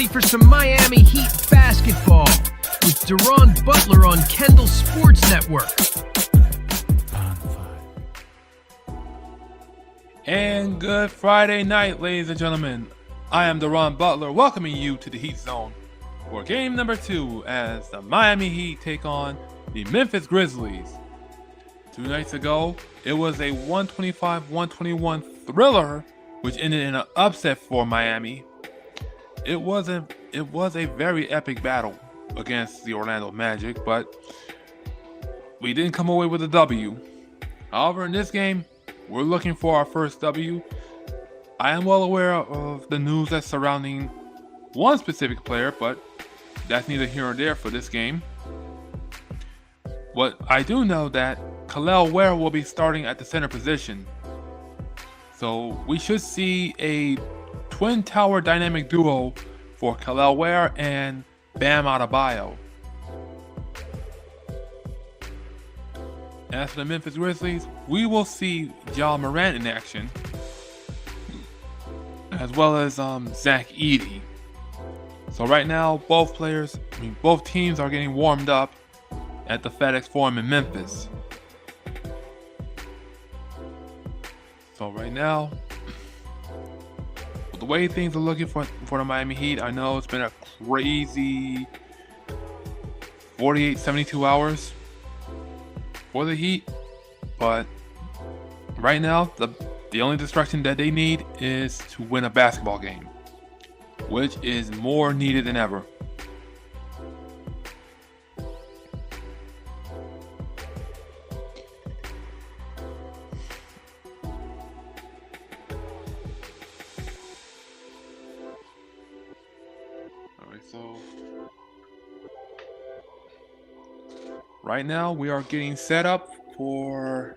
ready for some Miami Heat basketball with Deron Butler on Kendall Sports Network. And good Friday night, ladies and gentlemen. I am Deron Butler, welcoming you to the Heat Zone for game number 2 as the Miami Heat take on the Memphis Grizzlies. 2 nights ago, it was a 125-121 thriller, which ended in an upset for Miami. It was a very epic battle against the Orlando Magic, but we didn't come away with a W. However, in this game, we're looking for our first W. I am well aware of the news that's surrounding one specific player, but that's neither here nor there for this game. But I do know that Kel'el Ware will be starting at the center position. So we should see a twin tower dynamic duo for Kel'el Ware and Bam Adebayo. As for the Memphis Grizzlies, we will see Ja Morant in action, as well as Zach Edey. So right now, both teams are getting warmed up at the FedEx Forum in Memphis. So right now, with the way things are looking for the Miami Heat, I know it's been a crazy 48, 72 hours for the Heat, but right now, the only distraction that they need is to win a basketball game, which is more needed than ever. So right now we are getting set up for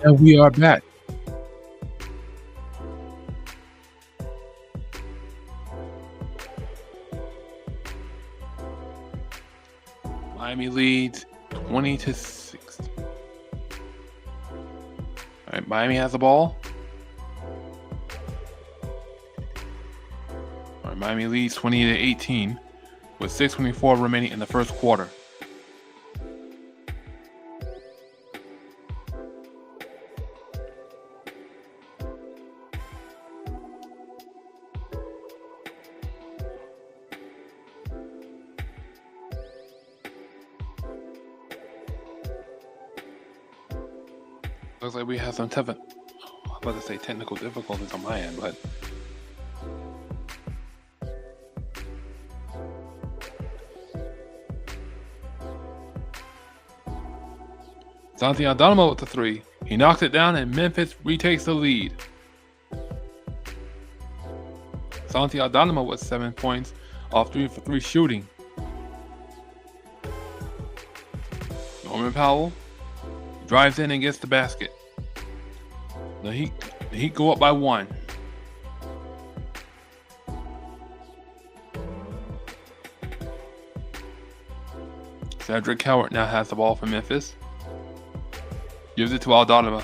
And we are back. Miami leads 20-6. All right, Miami has the ball. All right, Miami leads 20-18 with 6:24 remaining in the first quarter. Looks like we have some technical difficulties on my end, but Santi Aldama with the three. He knocks it down and Memphis retakes the lead. Santi Aldama with 7 points off 3 for 3 shooting. Norman Powell drives in and gets the basket. The Heat go up by 1. Cedric Howard now has the ball for Memphis. Gives it to Aldama.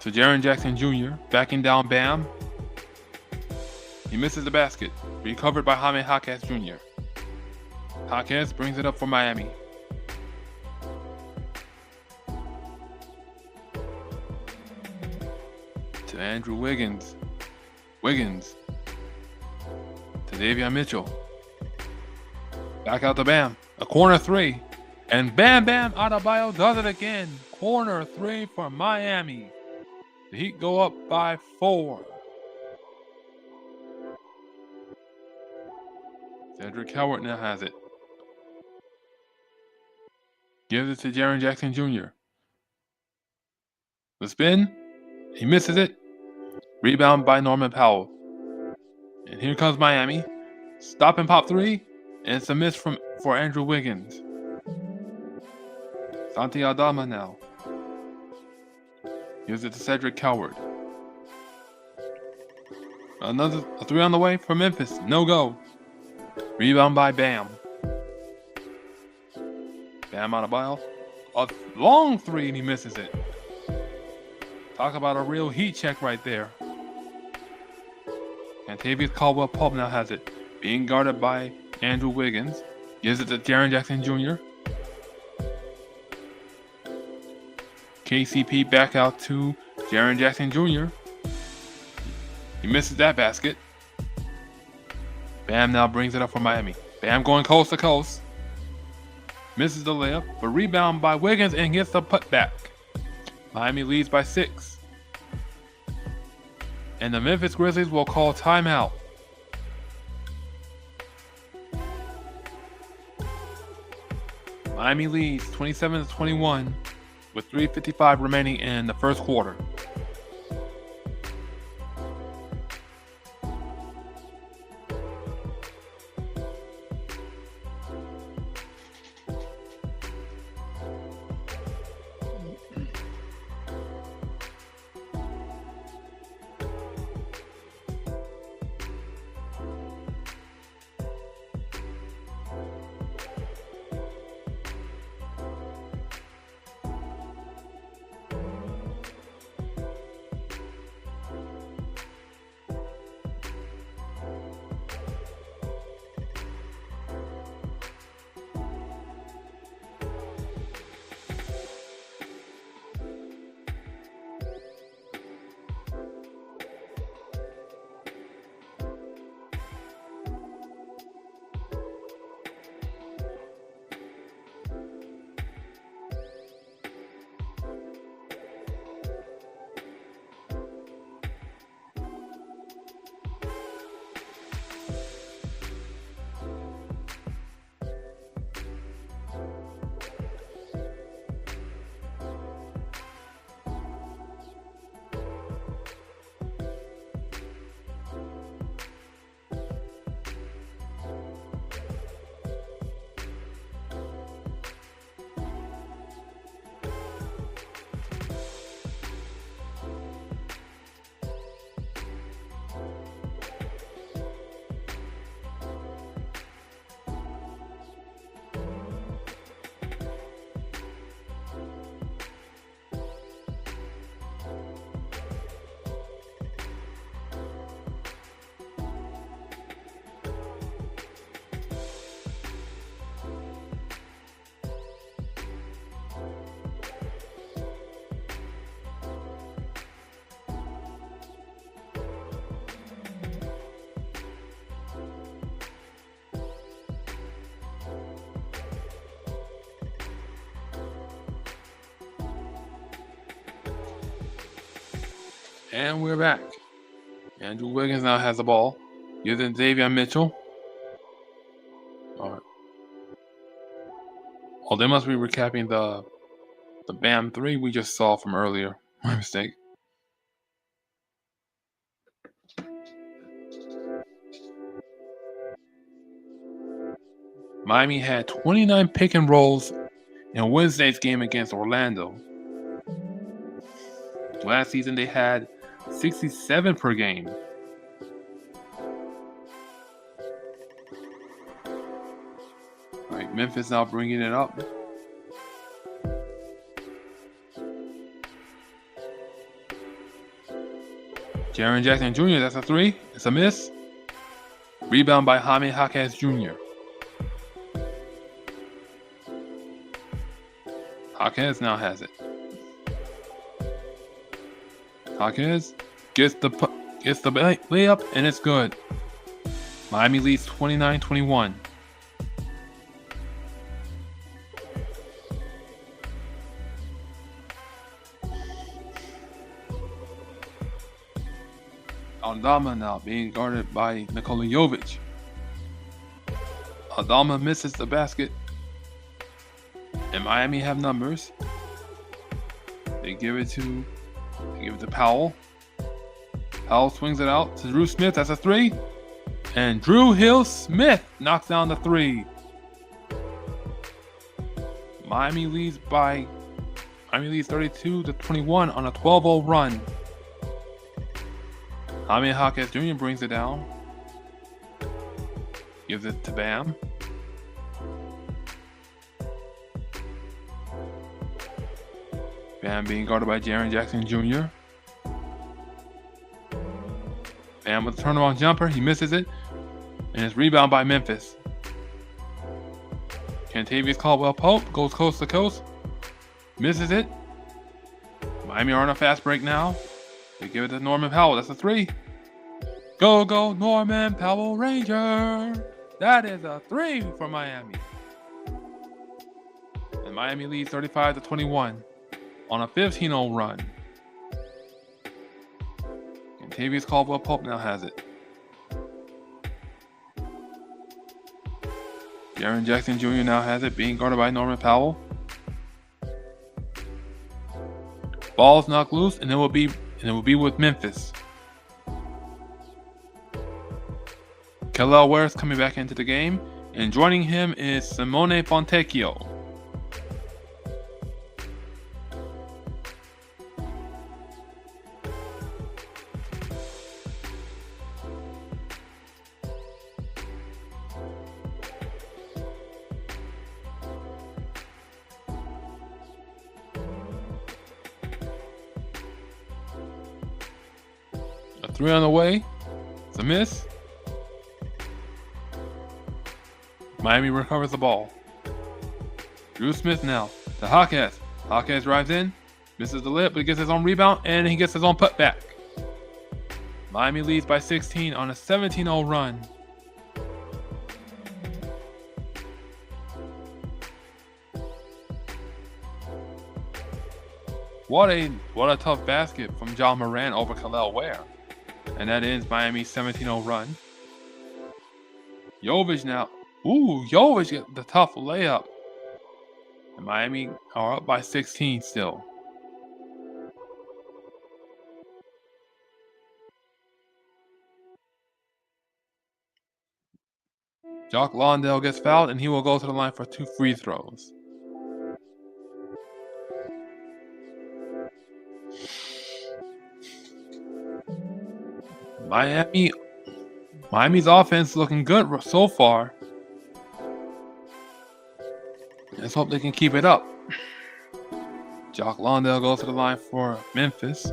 To Jaren Jackson Jr. Backing down Bam. He misses the basket. Recovered by Jaime Jaquez Jr. Jaquez brings it up for Miami. To Andrew Wiggins. Wiggins. To Davion Mitchell. Back out to Bam. A corner three. And Bam Bam Adebayo does it again. Corner three for Miami. The Heat go up by 4. Cedric Howard now has it. Gives it to Jaren Jackson Jr. The spin. He misses it. Rebound by Norman Powell. And here comes Miami. Stop and pop three. And it's a miss for Andrew Wiggins. Santi Aldama now. Gives it to Cedric Howard. Another three on the way for Memphis. No go. Rebound by Bam. Bam Adebayo. A long three and he misses it. Talk about a real heat check right there. Cantavius Caldwell-Pope now has it. Being guarded by Andrew Wiggins. Gives it to Jaren Jackson Jr. KCP back out to Jaren Jackson Jr. He misses that basket. Bam now brings it up for Miami. Bam going coast to coast. Misses the layup, but rebound by Wiggins and gets the putback. Miami leads by 6. And the Memphis Grizzlies will call timeout. Miami leads 27-21 with 3:55 remaining in the first quarter. And we're back. Andrew Wiggins now has the ball. Gives it to Davion Mitchell. All right. Oh, they must be recapping the BAM 3 we just saw from earlier. My mistake. Miami had 29 pick and rolls in Wednesday's game against Orlando. Last season they had 67 per game. All right, Memphis now bringing it up. Jaren Jackson Jr., that's a 3. It's a miss. Rebound by Jaime Jaquez Jr. Jaquez now has it. Jaquez gets the layup, and it's good. Miami leads 29-21. Aldama now being guarded by Nikola Jovic. Aldama misses the basket. And Miami have numbers. They give it to Powell. Powell swings it out to Drew Smith. That's a 3. And Drew Hill-Smith knocks down the 3. Miami leads 32-21 on a 12-0 run. Jaime Jaquez Jr. brings it down. Gives it to Bam. Bam being guarded by Jaren Jackson Jr. Bam with a turnaround jumper. He misses it. And it's rebound by Memphis. Kentavious Caldwell-Pope goes coast to coast. Misses it. Miami are on a fast break now. They give it to Norman Powell. That's a 3. Go, go, Norman Powell Ranger. That is a 3 for Miami. And Miami leads 35-21 on a 15-0 run. Kentavious Caldwell-Pope now has it. Jaren Jackson Jr. now has it, being guarded by Norman Powell. Ball's knocked loose, and it will be with Memphis. Kel'el Ware is coming back into the game, and joining him is Simone Fontecchio. A 3 on the way. It's a miss. Miami recovers the ball. Drew Smith now to Jaquez. Jaquez drives in, misses the lip, but he gets his own rebound, and he gets his own putback. Miami leads by 16 on a 17-0 run. What a tough basket from John Moran over Kel'el Ware. And that ends Miami's 17-0 run. Jovic now. Ooh, Jovic get the tough layup. And Miami are up by 16 still. Jock Londell gets fouled, and he will go to the line for 2 free throws. Miami's offense looking good so far. Let's hope they can keep it up. Jock Londell goes to the line for Memphis.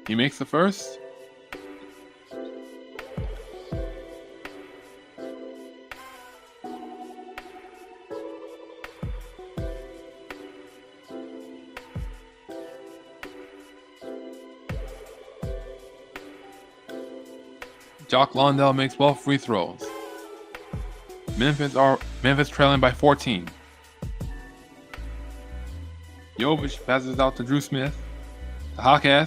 He makes the first. Jock Londell makes both free throws. Memphis trailing by 14. Jovic passes out to Drew Smith. The Hawkeye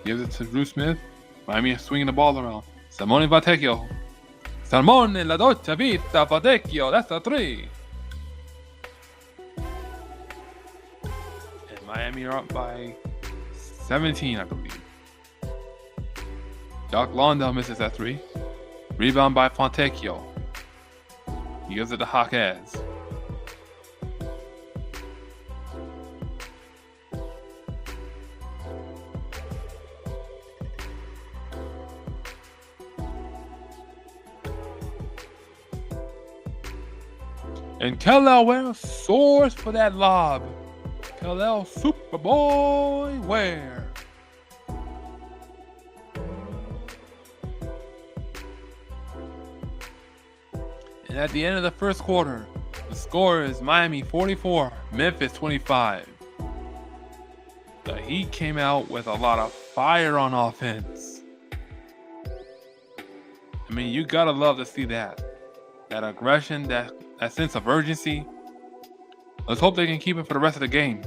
gives it to Drew Smith. Miami swinging the ball around. Simone Vecchio. Simone La Dolce Vita Vecchio. That's a 3. And Miami are up by 17, I believe. Doc Londell misses that 3. Rebound by Fontecchio. He gives it to Hawkeyes. And Kellel Ware soars for that lob. Kellel Superboy Ware. And at the end of the first quarter, the score is Miami 44, Memphis 25. The Heat came out with a lot of fire on offense. I mean, you gotta love to see that. That aggression, that sense of urgency. Let's hope they can keep it for the rest of the game.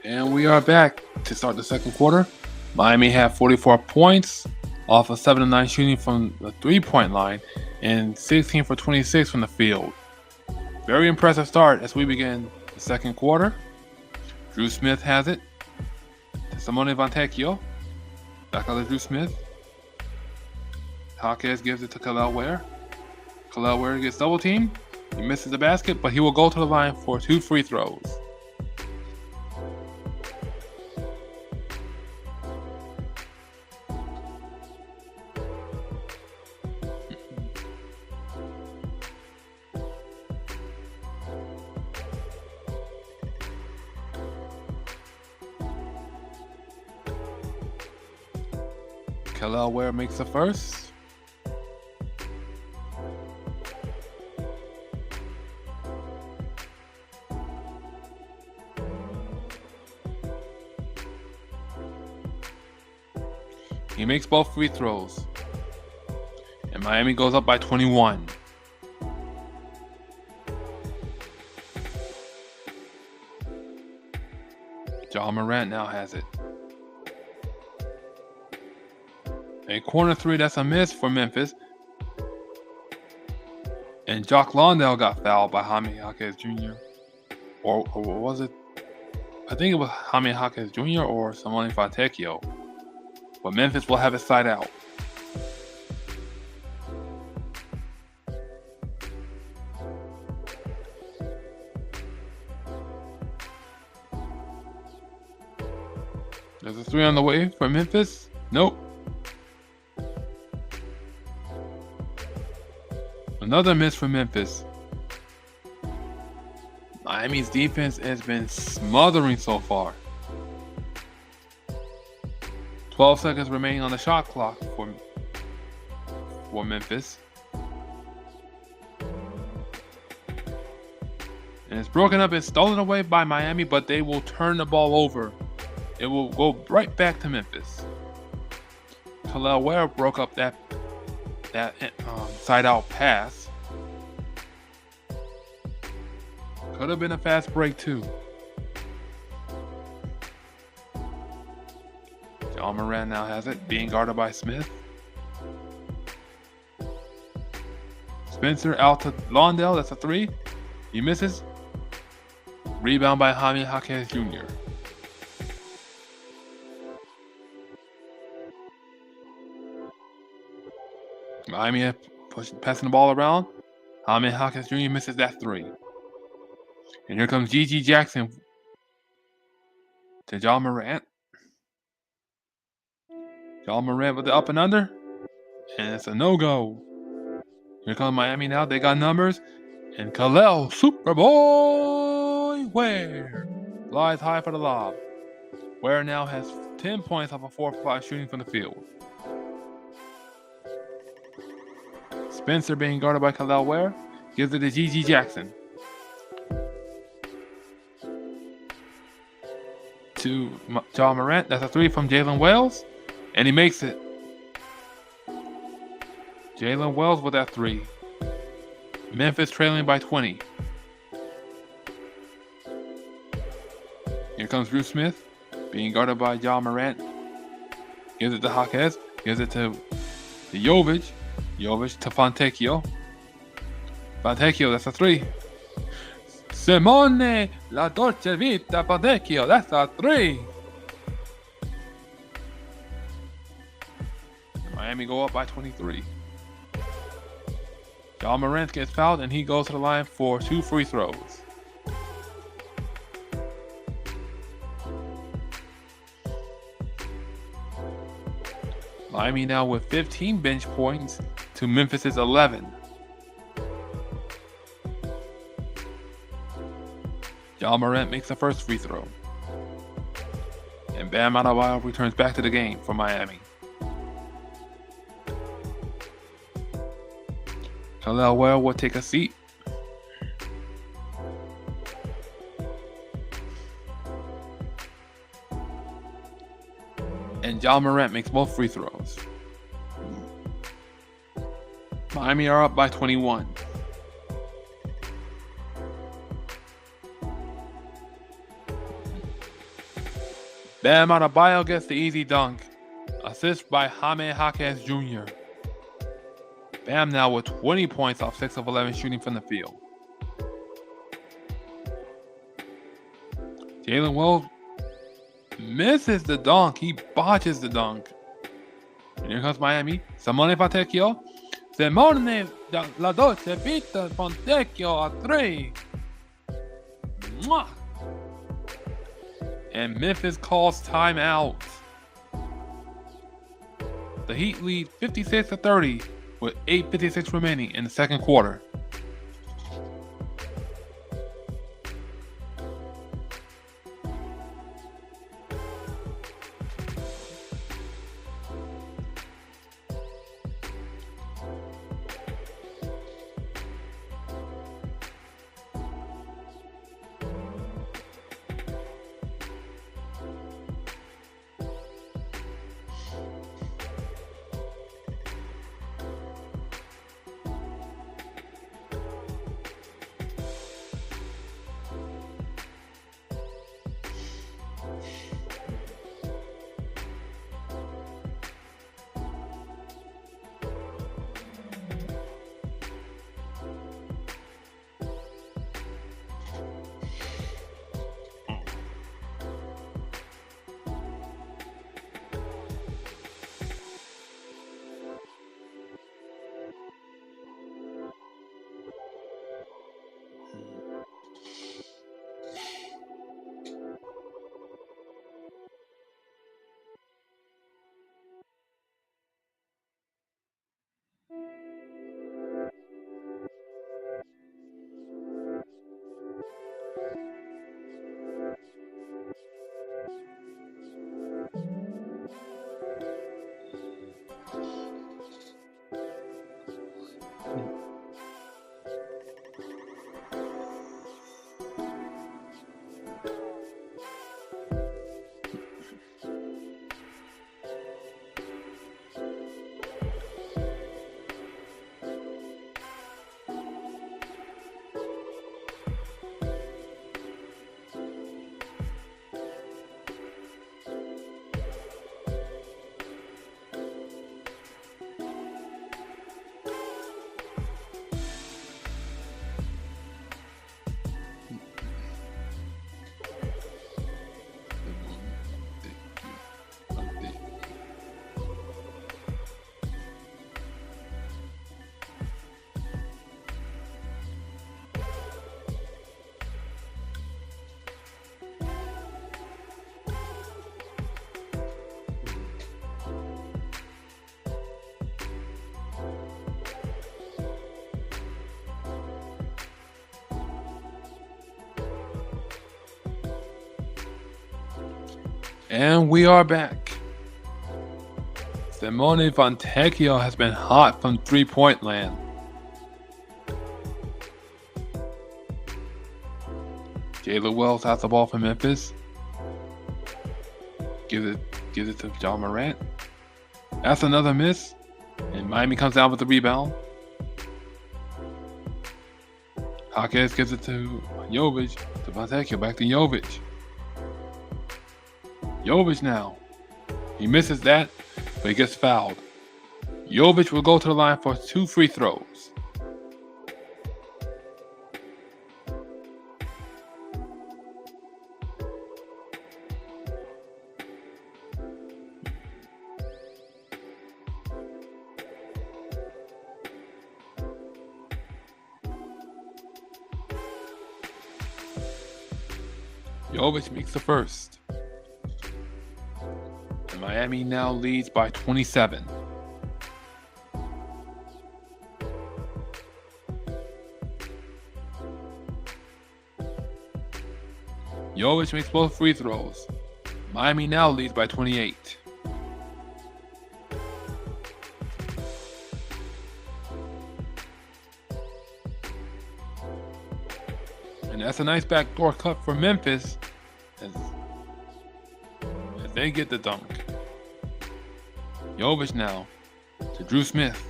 And we are back to start the second quarter. Miami had 44 points off of 7-9 shooting from the three-point line and 16 for 26 from the field. Very impressive start as we begin the second quarter. Drew Smith has it. Simone Vecchio. Back out to Drew Smith. Hawkins gives it to Kellel Ware. Kellel Ware gets double teamed. He misses the basket, but he will go to the line for 2 free throws. Kellel Ware makes the first. He makes both free throws. And Miami goes up by 21. Ja Morant now has it. A corner three, that's a miss for Memphis. And Jock Londell got fouled by Jaime Jaquez Jr. Or was it? I think it was Jaime Jaquez Jr. or Simone Fontecchio. But Memphis will have it side out. There's a three on the way for Memphis. Nope. Another miss for Memphis. Miami's defense has been smothering so far. 12 seconds remaining on the shot clock for Memphis. And it's broken up and stolen away by Miami, but they will turn the ball over. It will go right back to Memphis. Khalil Ware broke up that side-out pass. Could have been a fast break too. John Moran now has it, being guarded by Smith. Spencer out to Londell, that's a three. He misses. Rebound by Jaime Jaquez Jr. Miami passing the ball around. Jaime Jaquez Jr. misses that three. And here comes G.G. Jackson to John Morant. John Morant with the up and under. And it's a no-go. Here comes Miami now. They got numbers. And Khalil Superboy Ware flies high for the lob. Ware now has 10 points off of 4-for-5 shooting from the field. Spencer being guarded by Khalil Ware. Gives it to G.G. Jackson. To John Morant. That's a three from Jalen Wells. And he makes it. Jalen Wells with that three. Memphis trailing by 20. Here comes Bruce Smith. Being guarded by John Morant. Gives it to Jaquez. Gives it to Jovic. Jovic to Fontecchio. Fontecchio, that's a three. Simone La Dolce Vita Fontecchio, that's a three. Miami go up by 23. John Morant gets fouled and he goes to the line for 2 free throws. Miami now with 15 bench points to Memphis's 11. John Morant makes the first free throw. And Bam Adebayo returns back to the game for Miami. Khalil Ware will take a seat. And John Morant makes both free throws. Miami are up by 21. Bam Adebayo gets the easy dunk. Assist by Jaime Jaquez Jr. Bam now with 20 points off 6 of 11 shooting from the field. Jalen Wells misses the dunk. He botches the dunk. And here comes Miami. Simone Fontecchio. Simone La Dolce Vita Fontecchio a three. Mwah! And Memphis calls timeout. The Heat lead 56-30 with 8:56 remaining in the second quarter. And we are back. Simone Fontecchio has been hot from three-point land. Jalen Wells has the ball for Memphis. Gives it to John Morant. That's another miss. And Miami comes down with the rebound. Jaquez gives it to Jovic. To Fontecchio. Back to Jovic. Jovic now. He misses that, but he gets fouled. Jovic will go to the line for 2 free throws. Jovic makes the first. And Miami now leads by 27. Jovic makes both free throws. Miami now leads by 28. And that's a nice backdoor cut for Memphis as they get the dunk. Jovic now to Drew Smith.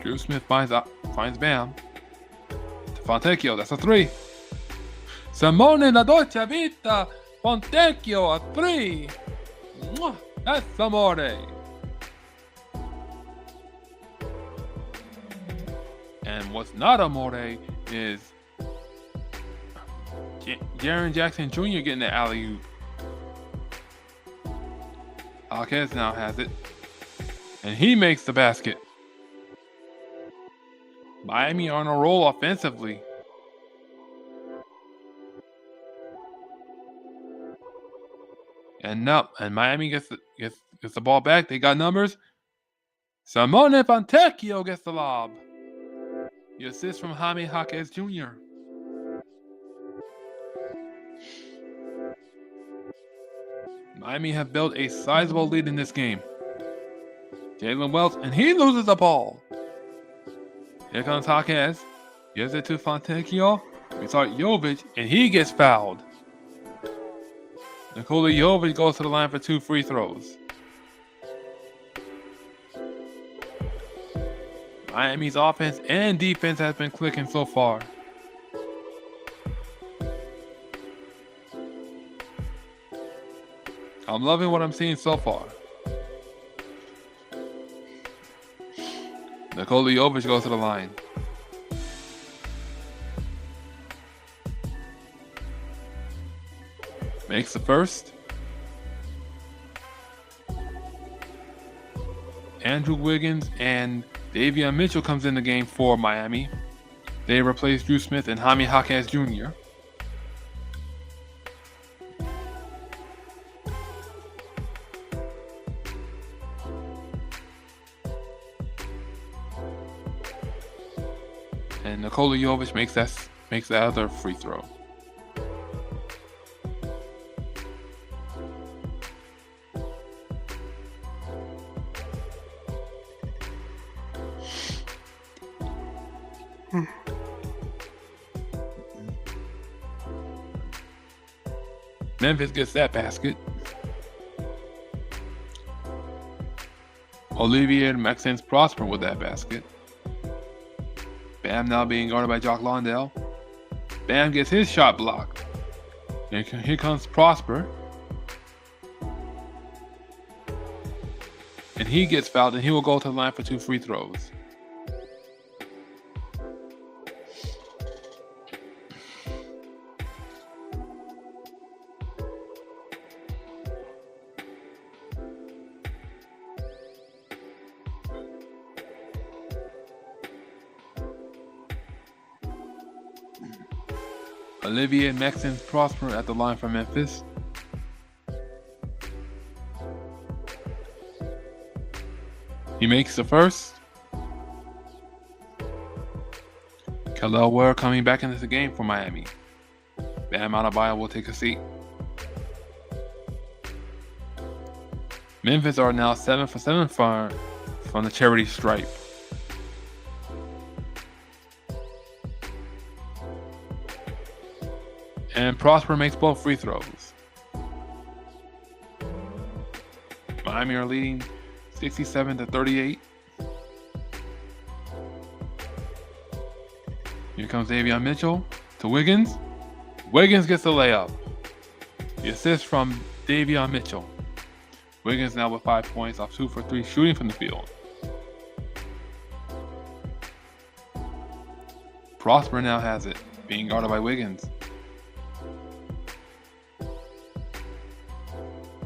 Drew Smith finds Bam. To Fontecchio, that's a 3. Simone La Dolce Vita, Fontecchio, a 3. Mwah, that's amore. And what's not amore is Jaren Jackson Jr. getting the alley-oop. Jaquez now has it. And he makes the basket. Miami on a roll offensively. And Miami gets the ball back. They got numbers. Simone Fontecchio gets the lob. The assist from Jaime Jaquez Jr. Miami have built a sizable lead in this game. Jalen Wells, and he loses the ball. Here comes Jaquez. Gives it to Fontecchio. We saw Jovic, and he gets fouled. Nikola Jovic goes to the line for 2 free throws. Miami's offense and defense has been clicking so far. I'm loving what I'm seeing so far. Nikola Jovic goes to the line. Makes the first. Andrew Wiggins and Davion Mitchell comes in the game for Miami. They replace Drew Smith and Jaime Jaquez Jr. And Nikola Jovic makes that other free throw. Memphis gets that basket. Olivier Maxence Prosper with that basket. Bam now being guarded by Jock Londell. Bam gets his shot blocked. And here comes Prosper. And he gets fouled, and he will go to the line for 2 free throws. Olivier Maxence Prosper at the line for Memphis. He makes the first. Kel'el Ware coming back into the game for Miami. Bam Adebayo will take a seat. Memphis are now 7 for 7 from the charity stripe. And Prosper makes both free throws. Miami are leading 67-38. Here comes Davion Mitchell to Wiggins. Wiggins gets the layup. The assist from Davion Mitchell. Wiggins now with 5 points off 2 for 3 shooting from the field. Prosper now has it, being guarded by Wiggins.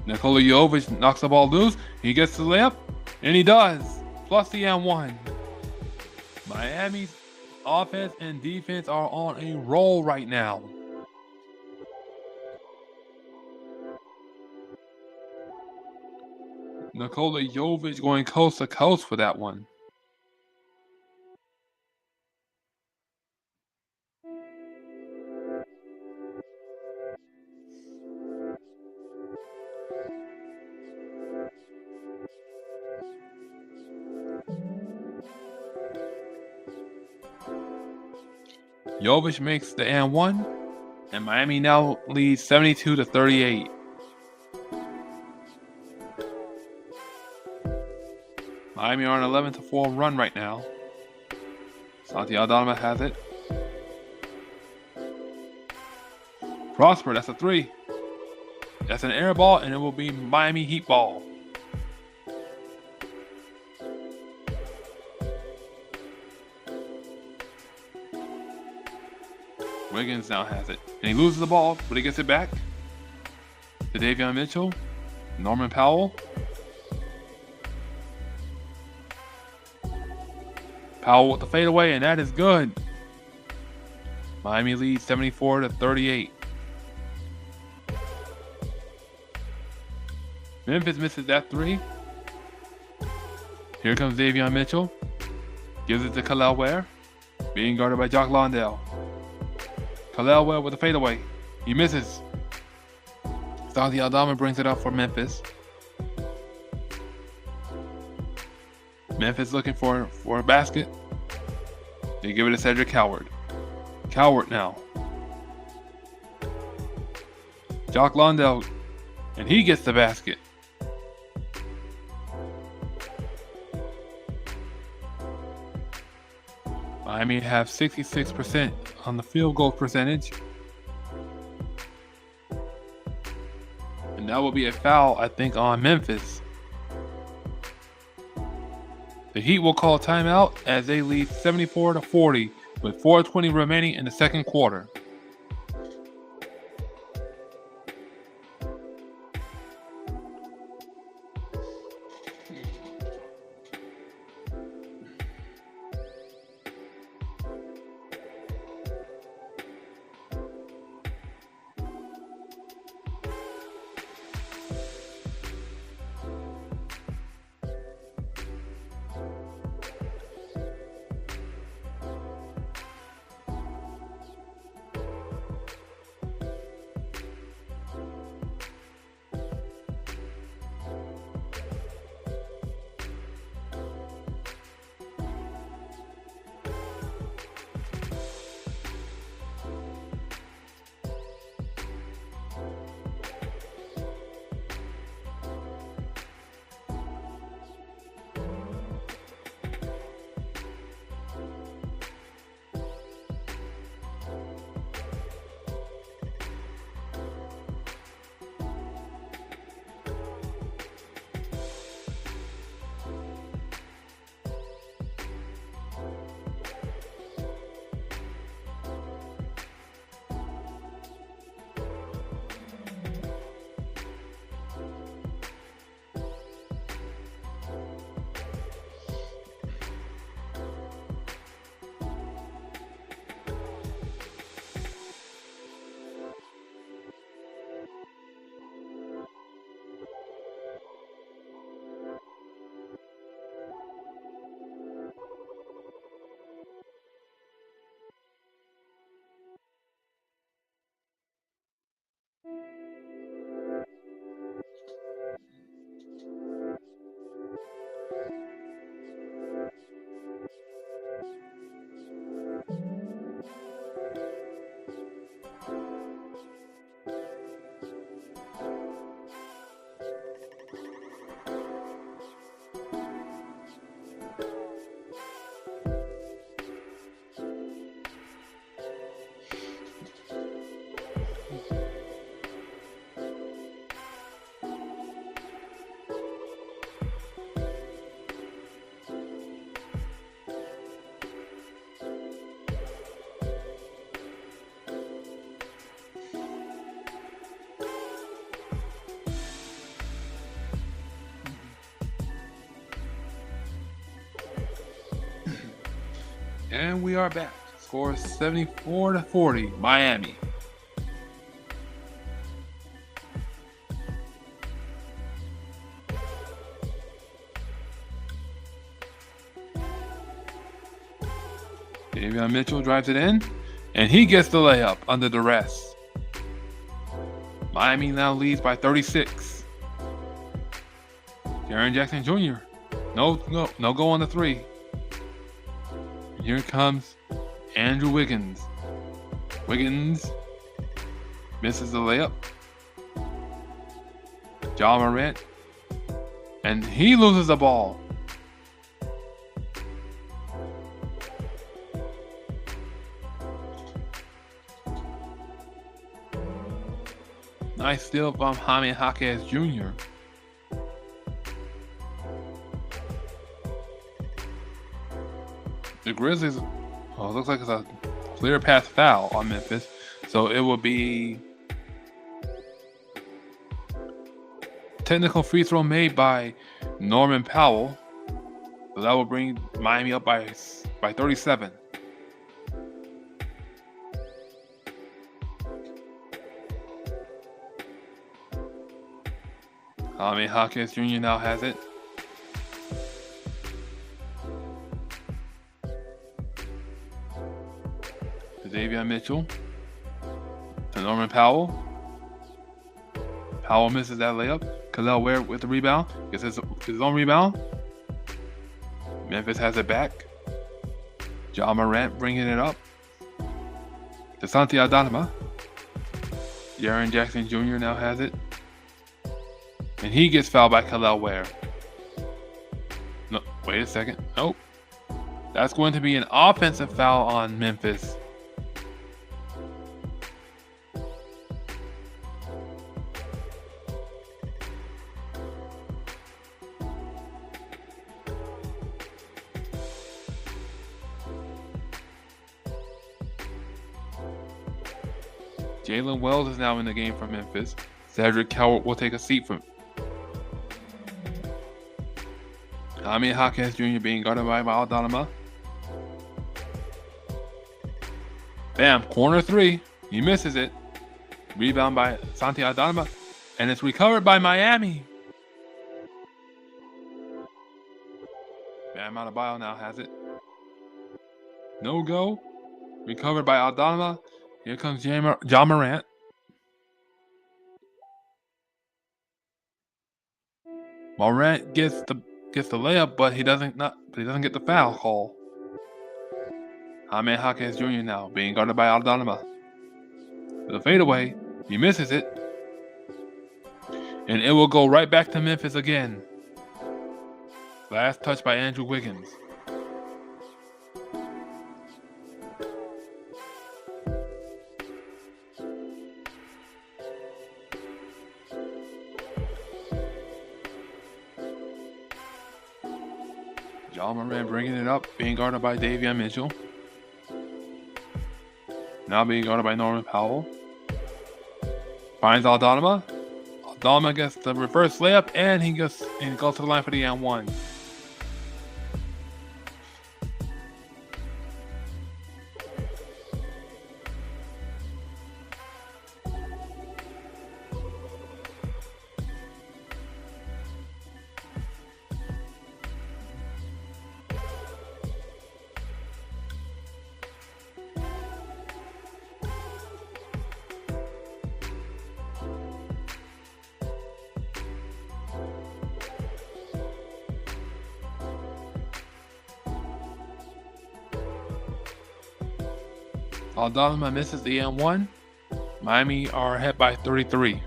Nikola Jovic knocks the ball loose. He gets the layup, and he does. Plus the and-1. Miami's offense and defense are on a roll right now. Nikola Jovic going coast to coast for that one. Jovic makes the and-1, and Miami now leads 72-38. Miami are on an 11-4 run right now. Santi Aldama has it. Prosper, that's a 3. That's an air ball, and it will be Miami Heat ball. Wiggins now has it. And he loses the ball, but he gets it back to Davion Mitchell. Norman Powell. Powell with the fadeaway, and that is good. Miami leads 74-38. Memphis misses that 3. Here comes Davion Mitchell. Gives it to Khalil Ware. Being guarded by Jock Londell. Khalil Ware with a fadeaway. He misses. Santi Aldama brings it up for Memphis. Memphis looking for a basket. They give it to Cedric Coward. Coward now. Jock Londell, and he gets the basket. Miami have 66% on the field goal percentage. And that will be a foul, I think, on Memphis. The Heat will call timeout as they lead 74-40 with 4:20 remaining in the second quarter. And we are back. Score 74-40, Miami. Davion Mitchell drives it in, and he gets the layup under duress. Miami now leads by 36. Jaren Jackson Jr. No go on the three. And here comes Andrew Wiggins. Wiggins misses the layup. Ja Morant, and he loses the ball. Nice steal from Jaime Jaquez Jr. The Grizzlies, oh, it looks like it's a clear path foul on Memphis. So it will be technical free throw made by Norman Powell. So that will bring Miami up by 37. Jaime Jaquez Jr. now has it. To Davion Mitchell. To Norman Powell. Powell misses that layup. Kel'el Ware with the rebound. Gets his own rebound. Memphis has it back. Ja Morant bringing it up. To Santi Aldama. Jaren Jackson Jr. now has it. And he gets fouled by Kel'el Ware. No, wait a second. Nope. That's going to be an offensive foul on Memphis. Jalen Wells is now in the game for Memphis. Cedric Coward will take a seat from Jaime Jaquez Jr. being guarded by Aldama. Bam, corner three. He misses it. Rebound by Santi Aldama. And it's recovered by Miami. Bam Adebayo now has it. No go. Recovered by Aldama. Here comes Ja Morant. Morant gets the layup, but he doesn't get the foul call. Jaime Jaquez Jr. now being guarded by Aldama. The fadeaway, he misses it. And it will go right back to Memphis again. Last touch by Andrew Wiggins. Ja Morant bringing it up, being guarded by Davion Mitchell. Now being guarded by Norman Powell. Finds Aldama. Aldama gets the reverse layup, and he goes to the line for the and one. Aldama misses the and one. Miami are ahead by 33.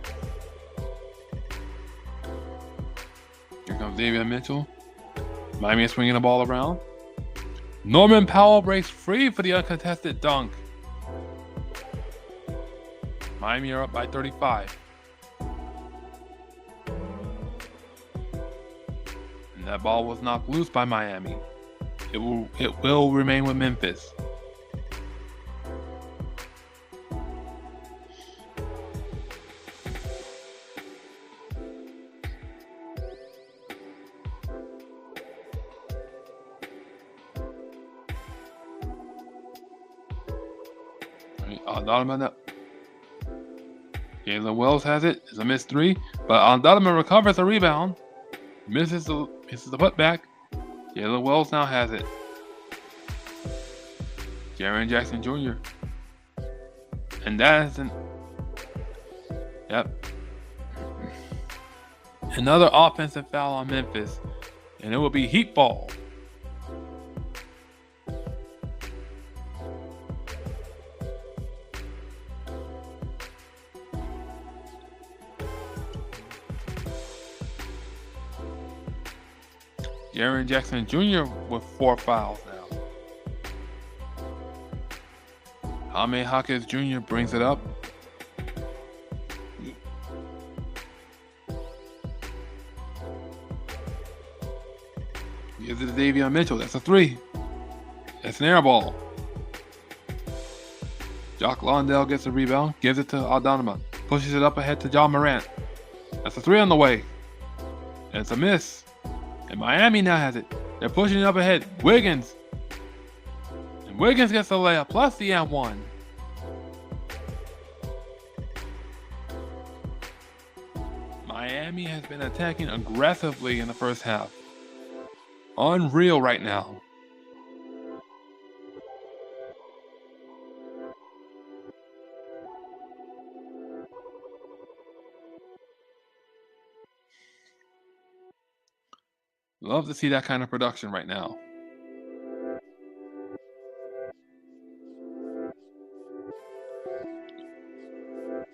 Here comes Davion Mitchell. Miami is swinging the ball around. Norman Powell breaks free for the uncontested dunk. Miami are up by 35. And that ball was knocked loose by Miami. It will remain with Memphis. Donovan up. Jalen Wells has it. It's a missed three, but Donovan recovers the rebound. Misses the putback. Jalen Wells now has it. Jaren Jackson Jr. And that is Yep. Another offensive foul on Memphis. And it will be Heat ball. Jaren Jackson Jr. with 4 fouls now. Jaime Hawkins Jr. brings it up. Gives it to Davion Mitchell. That's a 3. That's an air ball. Jock Londell gets the rebound. Gives it to Donovan. Pushes it up ahead to John Morant. That's a 3 on the way. And it's a miss. And Miami now has it. They're pushing it up ahead. Wiggins. And Wiggins gets the layup plus the and 1. Miami has been attacking aggressively in the first half. Unreal right now. Love to see that kind of production right now.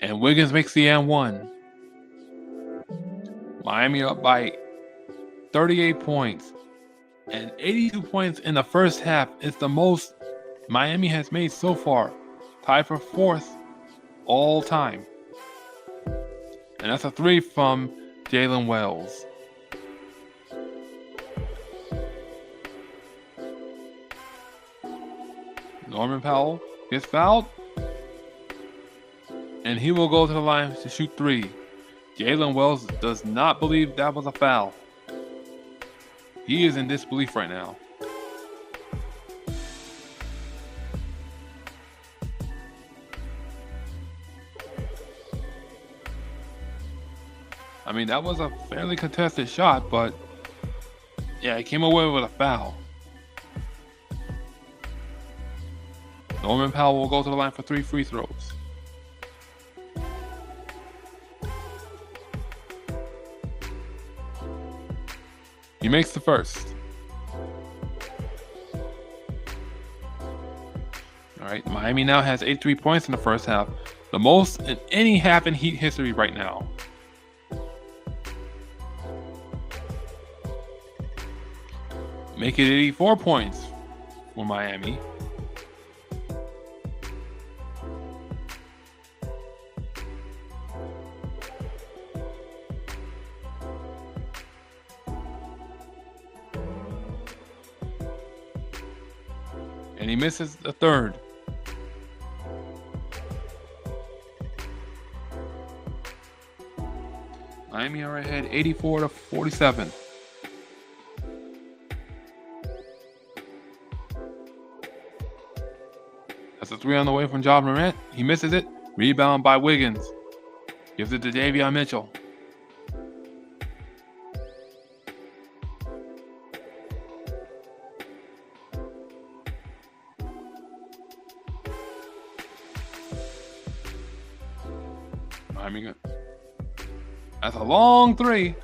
And Wiggins makes the and 1. Miami up by 38 points. And 82 points in the first half is the most Miami has made so far. Tied for 4th all time. And that's a 3 from Jalen Wells. Norman Powell gets fouled. And he will go to the line to shoot 3. Jalen Wells does not believe that was a foul. He is in disbelief right now. I mean, that was a fairly contested shot, but yeah, he came away with a foul. Norman Powell will go to the line for 3 free throws. He makes the first. All right, Miami now has 83 points in the first half, the most in any half in Heat history right now. Make it 84 points for Miami. And he misses the third. Miami are ahead 84-47. That's a 3 on the way from John Morant. He misses it. Rebound by Wiggins. Gives it to Davion Mitchell. That's a long 3.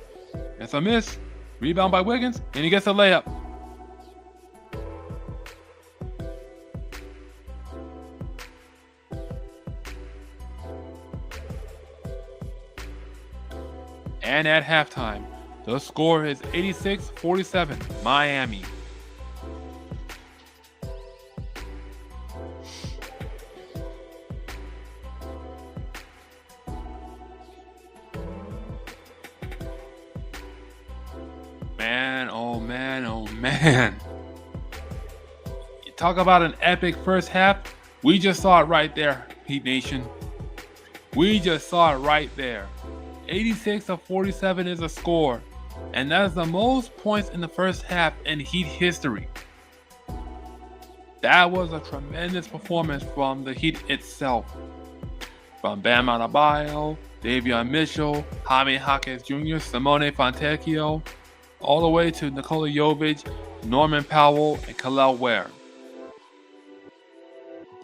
That's a miss. Rebound by Wiggins, and he gets a layup. And at halftime, the score is 86-47, Miami. Man, oh man, oh man. You talk about an epic first half. We just saw it right there, Heat Nation. We just saw it right there. 86-47 is a score. And that is the most points in the first half in Heat history. That was a tremendous performance from the Heat itself. From Bam Adebayo, Davion Mitchell, Jaime Jaquez Jr., Simone Fontecchio, all the way to Nikola Jovic, Norman Powell, and Khalil Ware.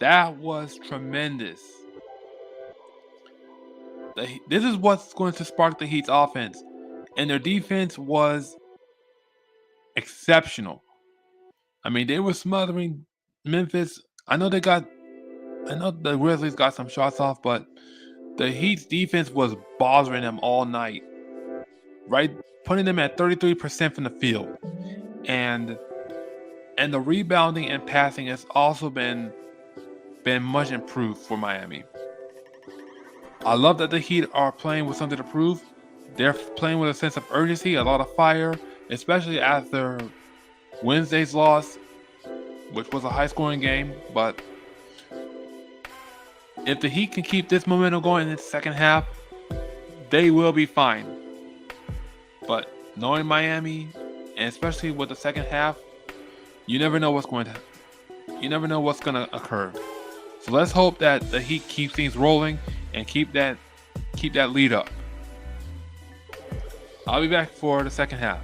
That was tremendous. This is what's going to spark the Heat's offense. And their defense was exceptional. I mean, they were smothering Memphis. I know the Grizzlies got some shots off, but the Heat's defense was bothering them all night. Right? Putting them at 33% from the field. And the rebounding and passing has also been much improved for Miami. I love that the Heat are playing with something to prove. They're playing with a sense of urgency, a lot of fire, especially after Wednesday's loss, which was a high-scoring game. But if the Heat can keep this momentum going in the second half, they will be fine. But knowing Miami, and especially with the second half, you never know what's going to occur. So let's hope that the Heat keep things rolling and keep that lead up. I'll be back for the second half.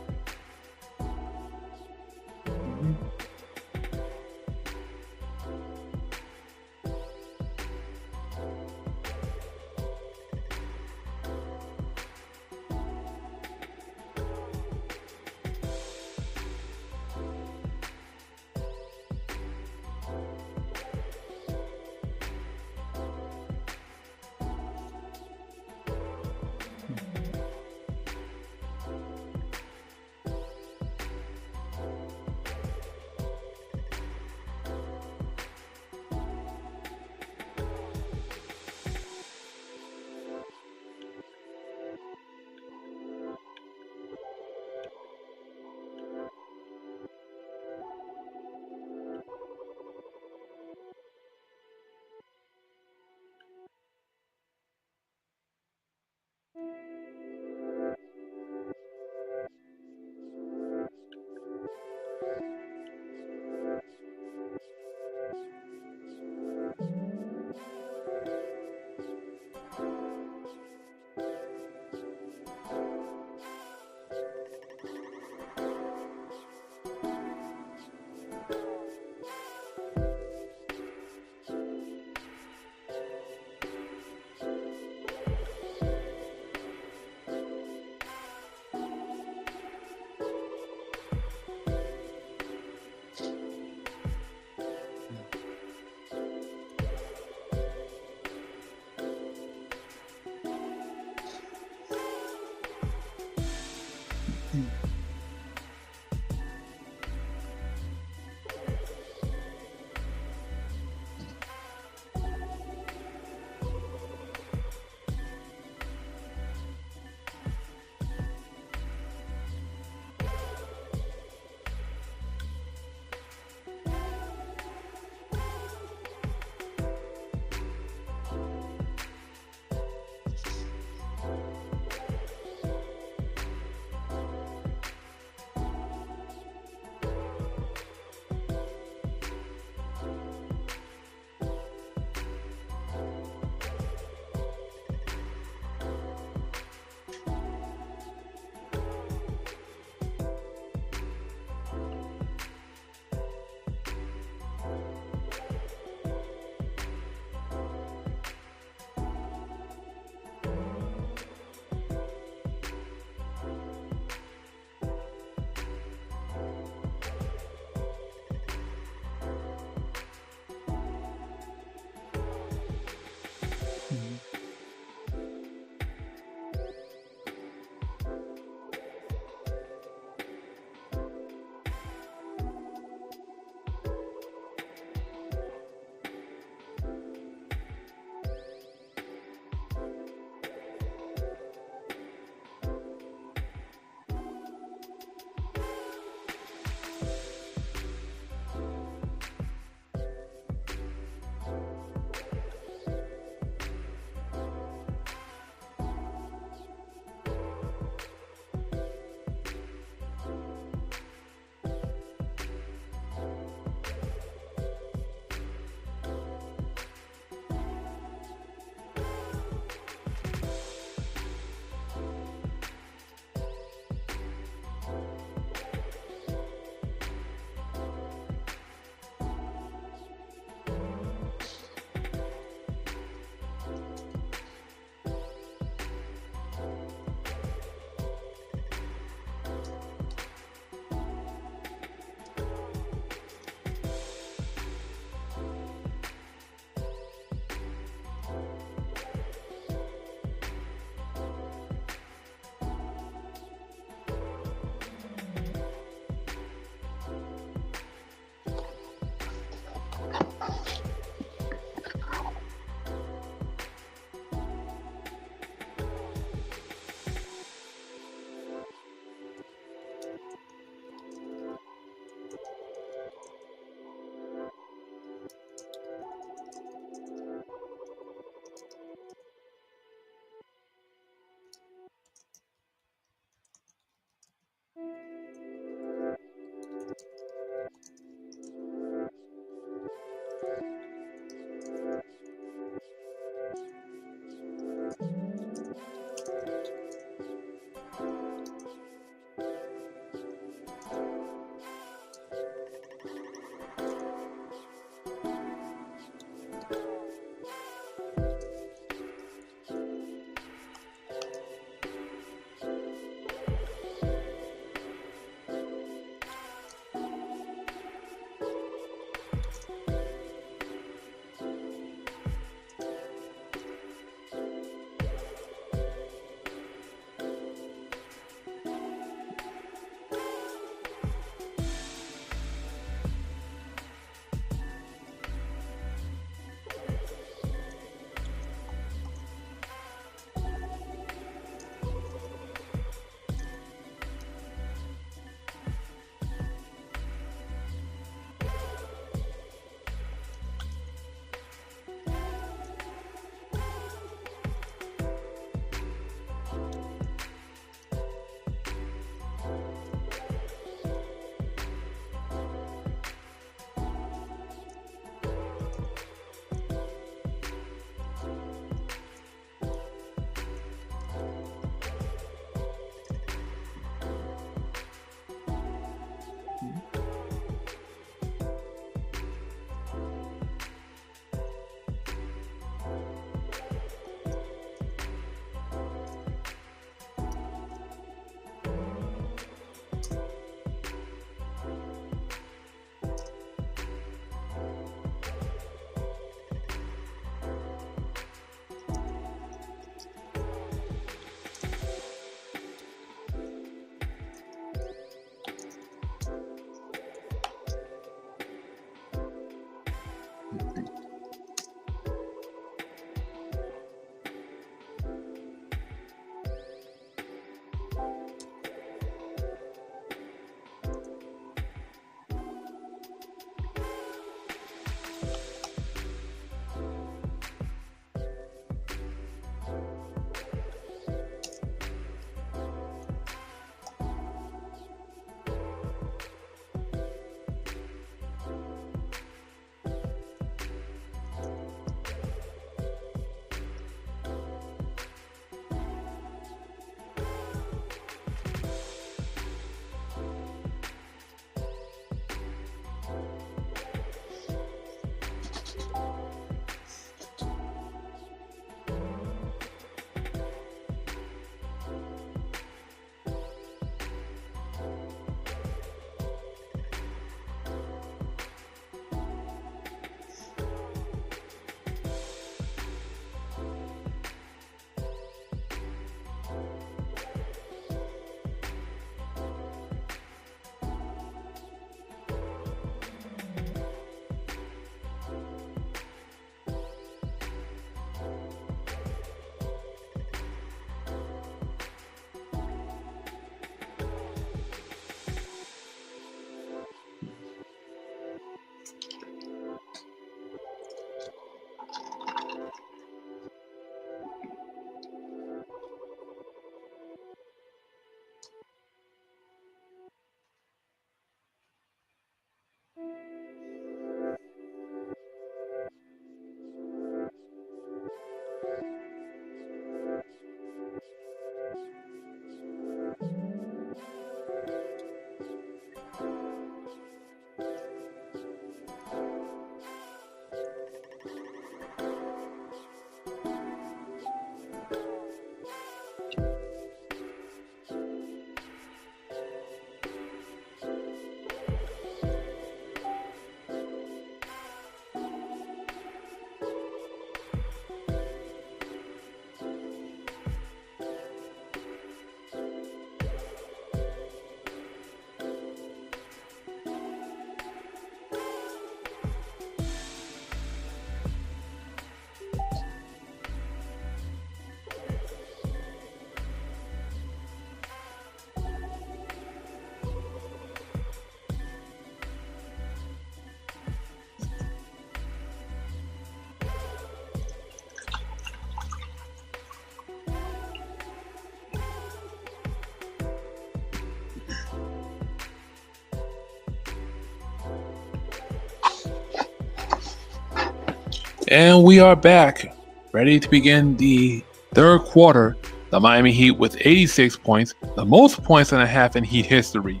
And we are back, ready to begin the third quarter. The Miami Heat with 86 points, the most points and a half in Heat history.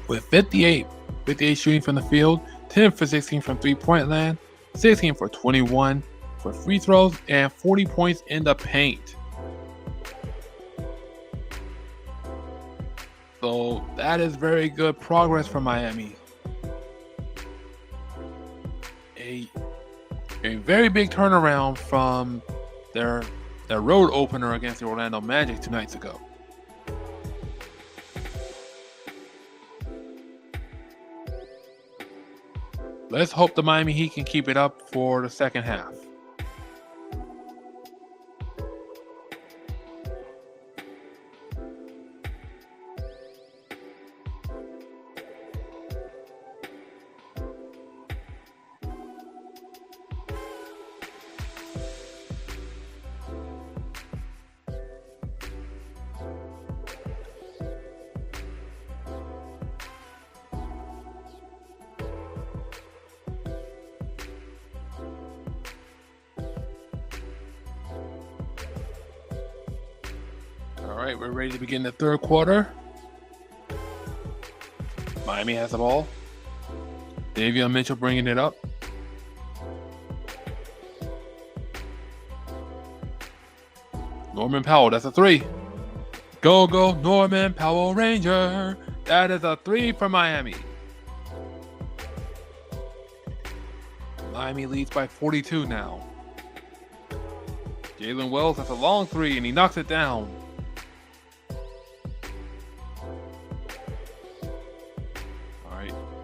With 58 shooting from the field, 10 for 16 from three-point land, 16 for 21 for free throws, and 40 points in the paint. So that is very good progress for Miami. A very big turnaround from their road opener against the Orlando Magic 2 nights ago. Let's hope the Miami Heat can keep it up for the second half. All right, we're ready to begin the third quarter. Miami has the ball. Davion Mitchell bringing it up. Norman Powell, that's a three. Go, Norman Powell Ranger. That is a three for Miami. Miami leads by 42 now. Jalen Wells, that's a long three, and he knocks it down.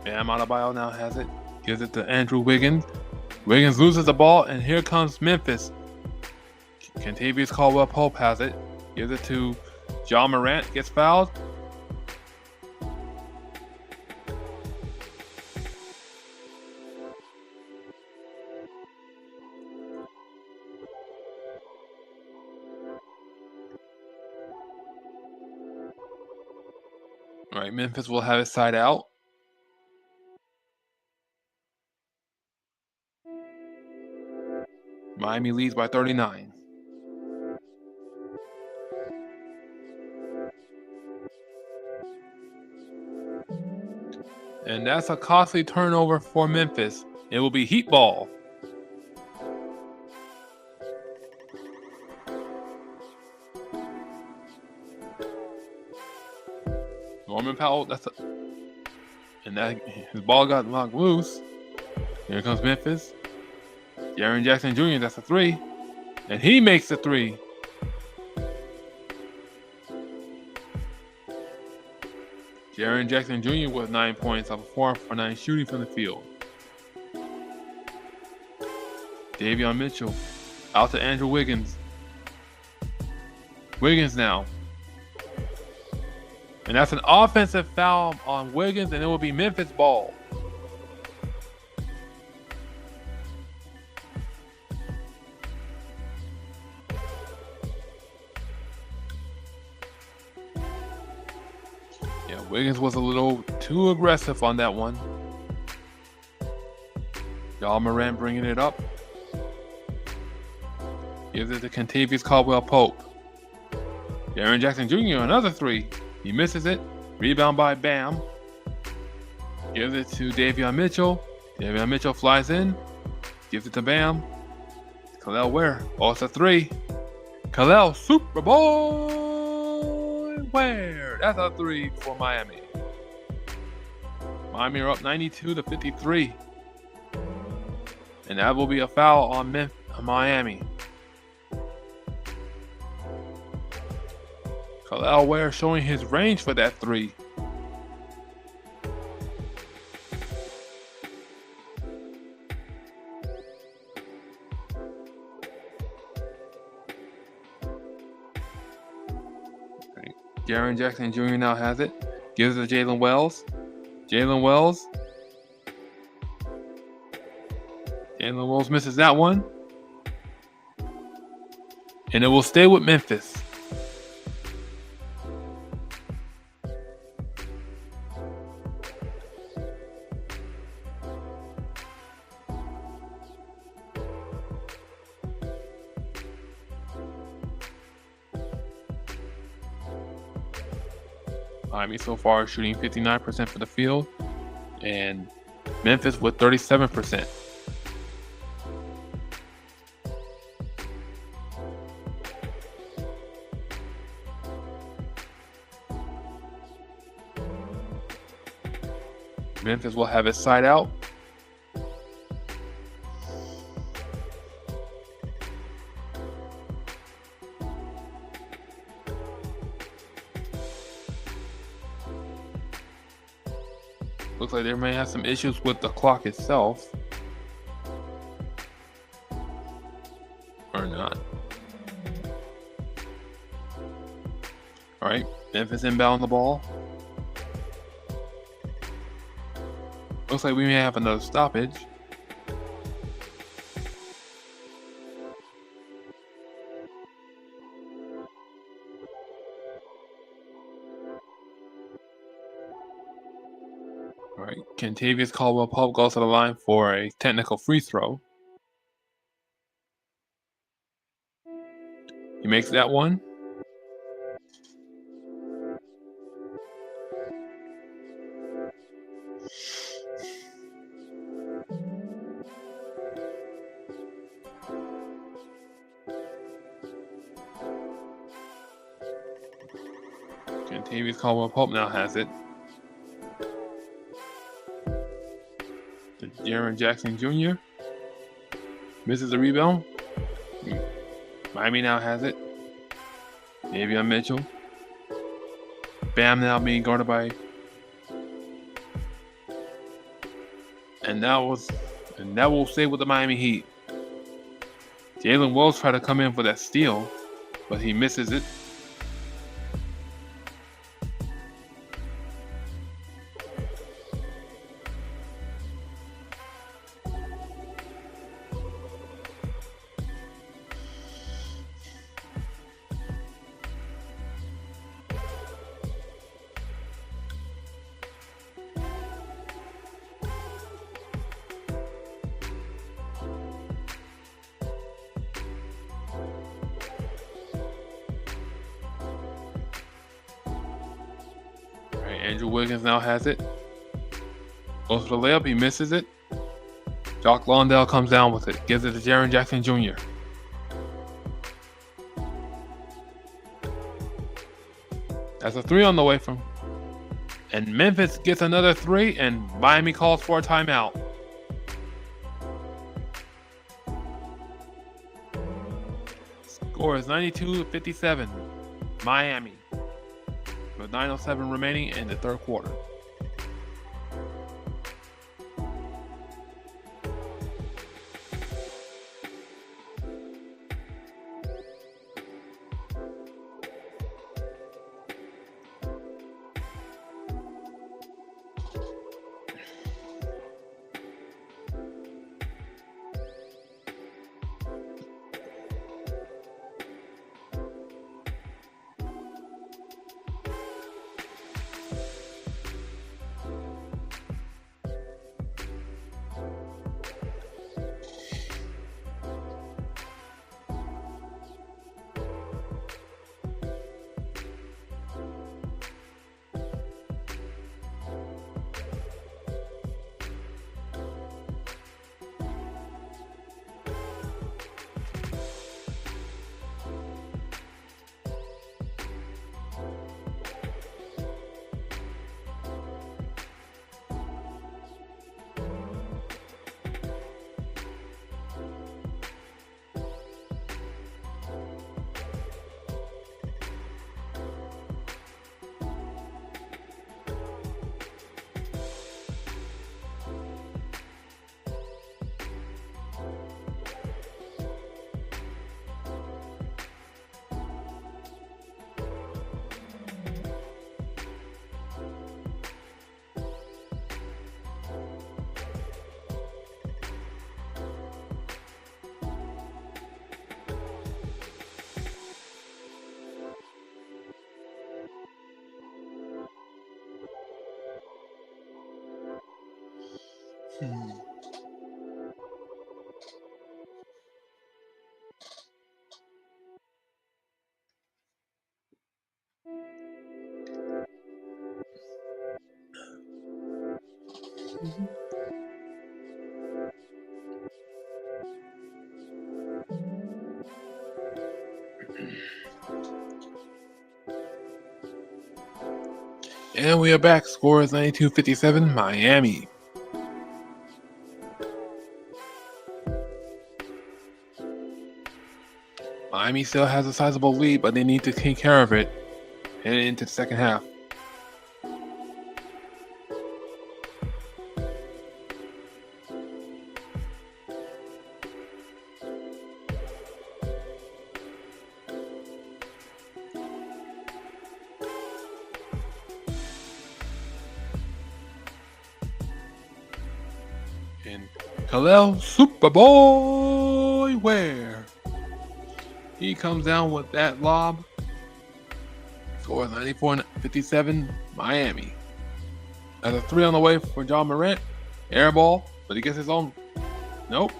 Bam Adebayo now has it. Gives it to Andrew Wiggins. Wiggins loses the ball, and here comes Memphis. Kentavious Caldwell-Pope has it. Gives it to John Morant. Gets fouled. All right, Memphis will have it side out. Miami leads by 39. And that's a costly turnover for Memphis. It will be Heat ball. Norman Powell, his ball got knocked loose. Here comes Memphis. Jaren Jackson Jr., that's a three. And he makes the three. Jaren Jackson Jr. with 9 points off of 4 for 9 shooting from the field. Davion Mitchell out to Andrew Wiggins. Wiggins now. And that's an offensive foul on Wiggins, and it will be Memphis ball. Wiggins was a little too aggressive on that one. John Morant bringing it up. Gives it to Kentavious Caldwell-Pope. Jaren Jackson Jr. another three. He misses it. Rebound by Bam. Gives it to Davion Mitchell. Davion Mitchell flies in. Gives it to Bam. Khalil Ware. Oh, it's a three. Khalil Super Bowl Ware. That's a three for Miami. Miami are up 92-53. And that will be a foul on Miami. Khalil Ware showing his range for that three. Jaren Jackson Jr. now has it. Gives it to Jalen Wells. Jalen Wells misses that one. And it will stay with Memphis. Miami so far shooting 59% for the field, and Memphis with 37%. Memphis will have his side out. Looks like they may have some issues with the clock itself. Or not. Alright, Memphis inbound the ball. Looks like we may have another stoppage. Alright, Kentavious Caldwell-Pope goes to the line for a technical free throw. He makes that one. Kentavious Caldwell-Pope now has it. To Jaren Jackson Jr. Misses the rebound. Miami now has it. Davion Mitchell. Bam now being guarded by. And that will stay with the Miami Heat. Jalen Wells tried to come in for that steal, but he misses it. Andrew Wiggins now has it. Goes for the layup. He misses it. Jock Londell comes down with it. Gives it to Jaren Jackson Jr. That's a three on the way from. And Memphis gets another three, and Miami calls for a timeout. Score is 92-57. Miami. With 9:07 remaining in the third quarter. And we are back. Score is 92-57, Miami. Miami still has a sizable lead, but they need to take care of it heading into the second half. And Khalil Superboy Ware. He comes down with that lob. Score 94-57, Miami. There's a 3 on the way for John Morant. Air ball, but he gets his own. Nope.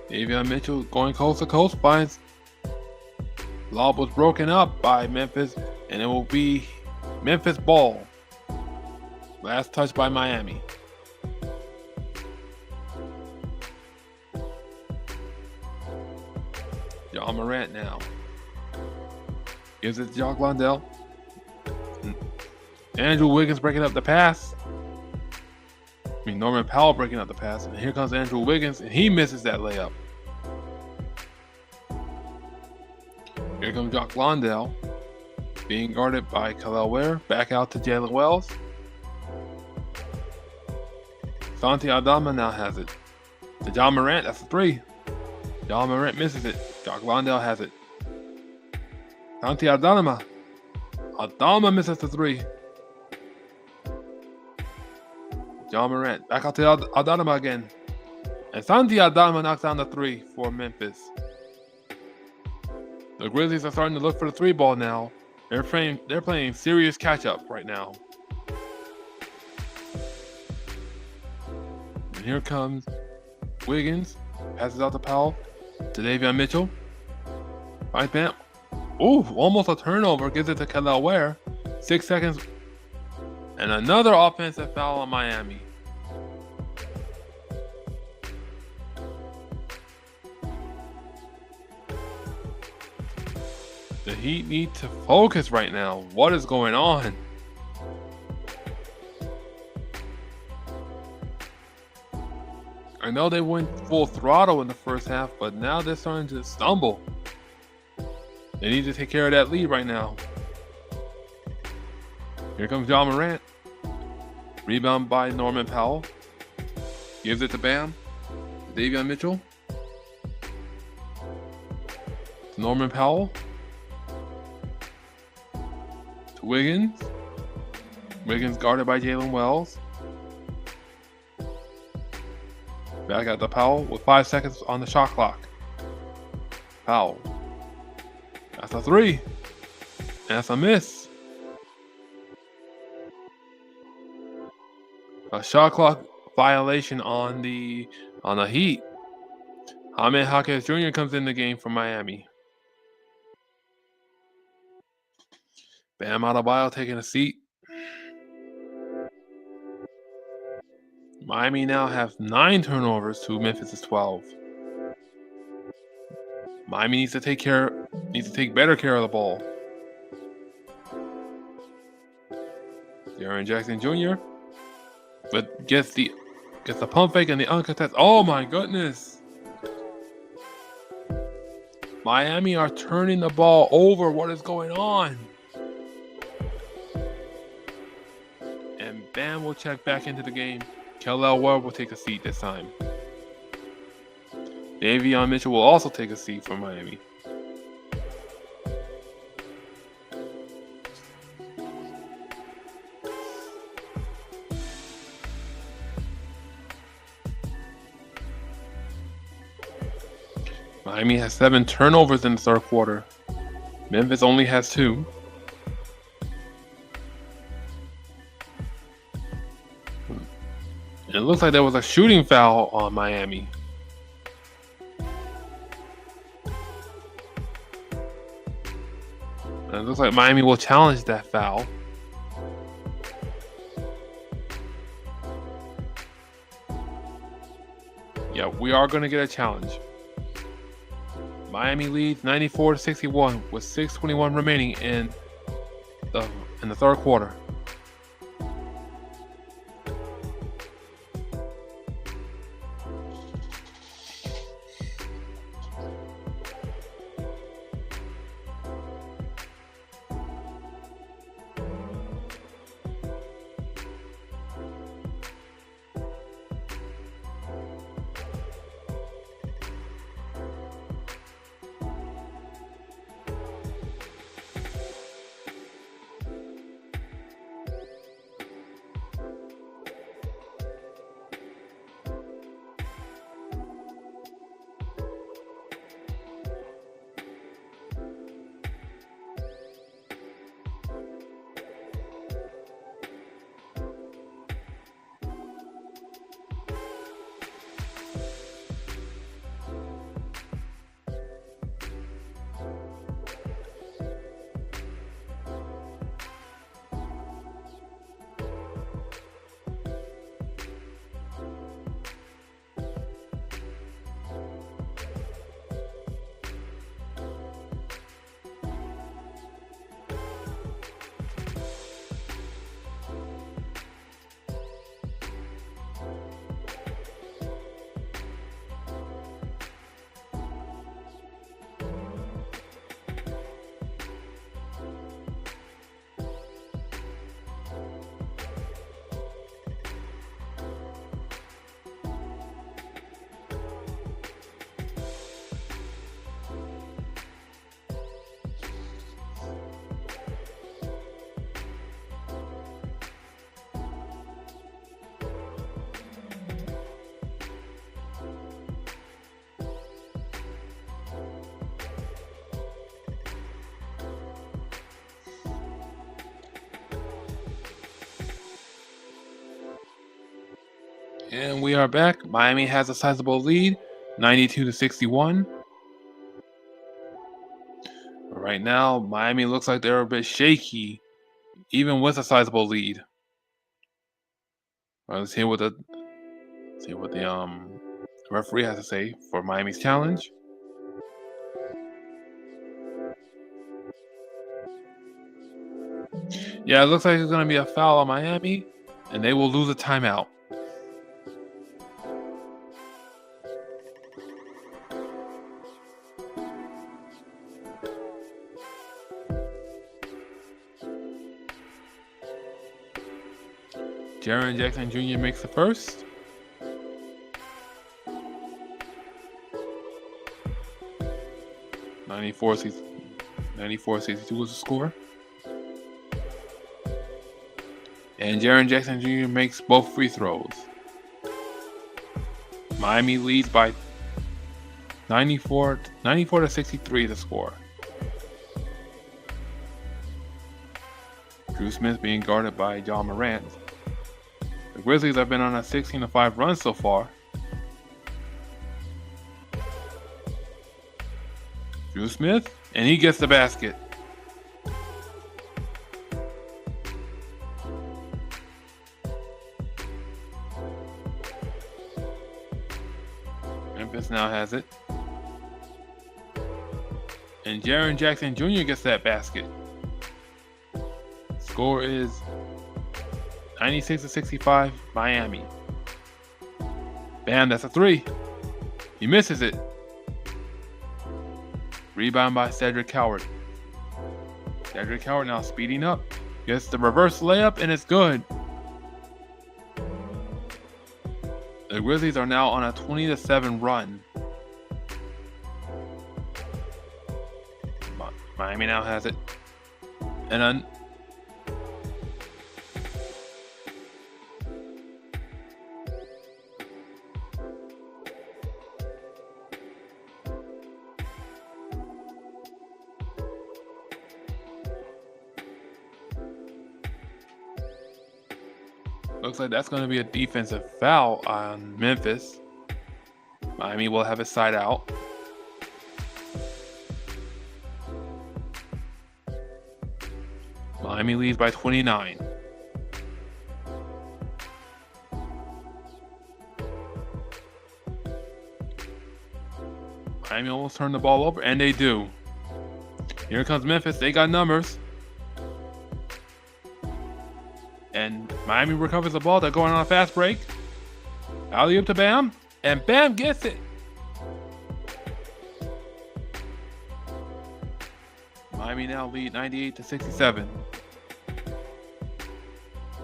Davion Mitchell going coast to coast finds. Lob was broken up by Memphis, and it will be Memphis ball. Last touch by Miami. John Morant now. Gives it to Jock Landale. Andrew Wiggins breaking up the pass. Norman Powell breaking up the pass. And here comes Andrew Wiggins, and he misses that layup. Here comes Jock Landale. Being guarded by Khalil Ware. Back out to Jalen Wells. Santi Aldama now has it. To John Morant, that's a 3. John Morant misses it. Jock Landale has it. Santi Aldama. Aldama misses the 3. John Morant back out to Aldama again. And Santi Aldama knocks down the 3 for Memphis. The Grizzlies are starting to look for the 3 ball now. They're playing serious catch up right now. And here comes Wiggins. Passes out to Powell. To Davion Mitchell. Finds Bam. Ooh, almost a turnover. Gives it to Khalil Ware. 6 seconds. And another offensive foul on Miami. The Heat need to focus right now. What is going on? I know they went full throttle in the first half, but now they're starting to stumble. They need to take care of that lead right now. Here comes John Morant. Rebound by Norman Powell. Gives it to Bam. To Davion Mitchell. To Norman Powell. To Wiggins. Wiggins guarded by Jalen Wells. Back out to Powell with 5 seconds on the shot clock. Powell. That's a 3. And that's a miss. A shot clock violation on the Heat. Jaime Jaquez Jr. comes in the game for Miami. Bam Adebayo taking a seat. Miami now have 9 turnovers to Memphis' 12. Miami needs to take better care of the ball. Jaren Jackson Jr. but gets the pump fake and the uncontested. Oh my goodness! Miami are turning the ball over. What is going on? And Bam will check back into the game. Khalil Ware will take a seat this time. Davion Mitchell will also take a seat for Miami. Miami has 7 turnovers in the third quarter. Memphis only has 2. It looks like there was a shooting foul on Miami. And it looks like Miami will challenge that foul. we are going to get a challenge. Miami leads 94-61 with 6:21 remaining in the third quarter. And we are back. Miami has a sizable lead, 92-61. Right now, Miami looks like they're a bit shaky, even with a sizable lead. Let's hear what the referee has to say for Miami's challenge. Yeah, it looks like it's going to be a foul on Miami, and they will lose a timeout. Jaren Jackson Jr. makes the first. $94-62 was the score. And Jaren Jackson Jr. makes both free throws. Miami leads by 94-63 the score. Drew Smith being guarded by John Morant. The Grizzlies have been on a 16-5 run so far. Drew Smith, and he gets the basket. Memphis now has it. And Jaren Jackson Jr. gets that basket. Score is 96-65 Miami. Bam, that's a three. He misses it. Rebound by Cedric Howard. Cedric Howard now speeding up. Gets the reverse layup and it's good. The Grizzlies are now on a 20-7 run. Miami now has it. And looks like that's going to be a defensive foul on Memphis. Miami will have it side out. Miami leads by 29. Miami almost turned the ball over, and they do. Here comes Memphis. They got numbers. And Miami recovers the ball. They're going on a fast break. Alley-oop to Bam. And Bam gets it. Miami now lead 98-67.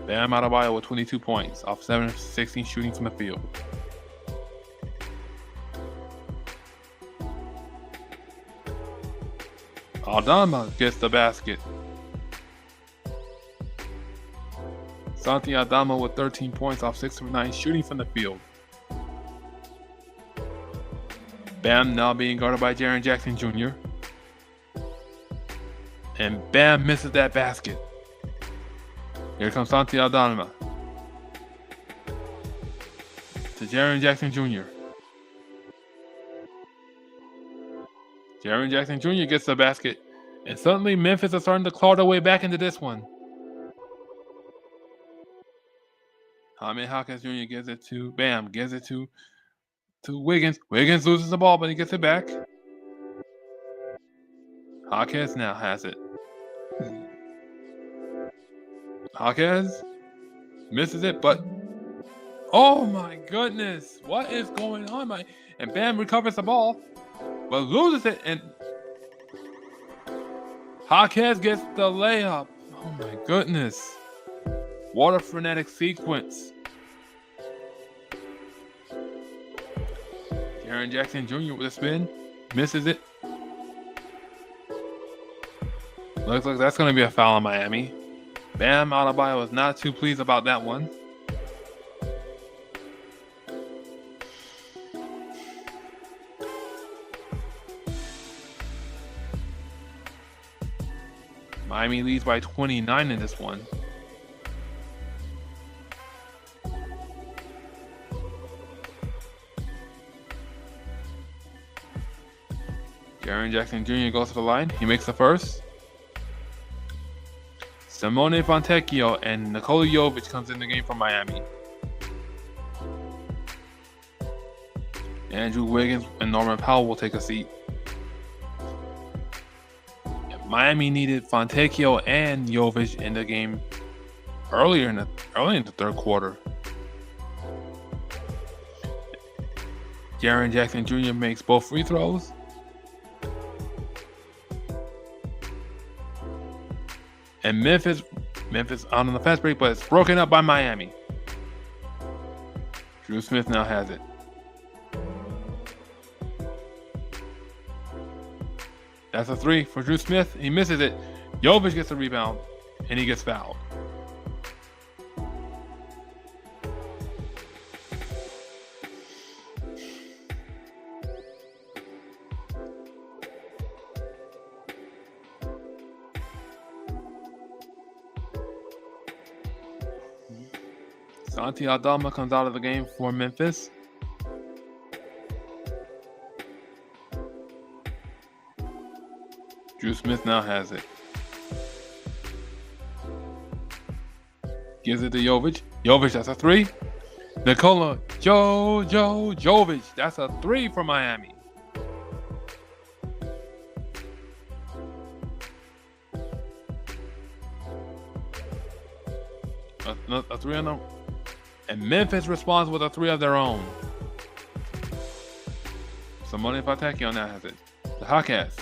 Bam Adebayo with 22 points off 7 of 16 shooting from the field. Aldama gets the basket. Santi Aldama with 13 points off 6 of 9 shooting from the field. Bam now being guarded by Jaren Jackson Jr. And Bam misses that basket. Here comes Santi Aldama to Jaren Jackson Jr. Jaren Jackson Jr. gets the basket. And suddenly Memphis is starting to claw their way back into this one. Jaime Hawkins Jr. gives it to Bam, gives it to Wiggins. Wiggins loses the ball, but he gets it back. Hawkins now has it. Hawkins misses it, but oh my goodness, what is going on? And Bam recovers the ball, but loses it, and Hawkins gets the layup. Oh my goodness. What a frenetic sequence. Jaren Jackson Jr. with a spin. Misses it. Looks like that's going to be a foul on Miami. Bam Adebayo was not too pleased about that one. Miami leads by 29 in this one. Jaren Jackson Jr. goes to the line. He makes the first. Simone Fontecchio and Nikola Jovic comes in the game for Miami. Andrew Wiggins and Norman Powell will take a seat. Miami needed Fontecchio and Jovic in the game early in the third quarter. Jaren Jackson Jr. makes both free throws. And Memphis out on the fast break, but it's broken up by Miami. Drew Smith now has it. That's a three for Drew Smith. He misses it. Jovic gets the rebound, and he gets fouled. Santi Aldama comes out of the game for Memphis. Drew Smith now has it. Gives it to Jovic. Jovic, that's a three. Nikola Jovic, that's a three for Miami. A three on them. And Memphis responds with a three of their own. Simone Fontecchio now has it. The Hawkins.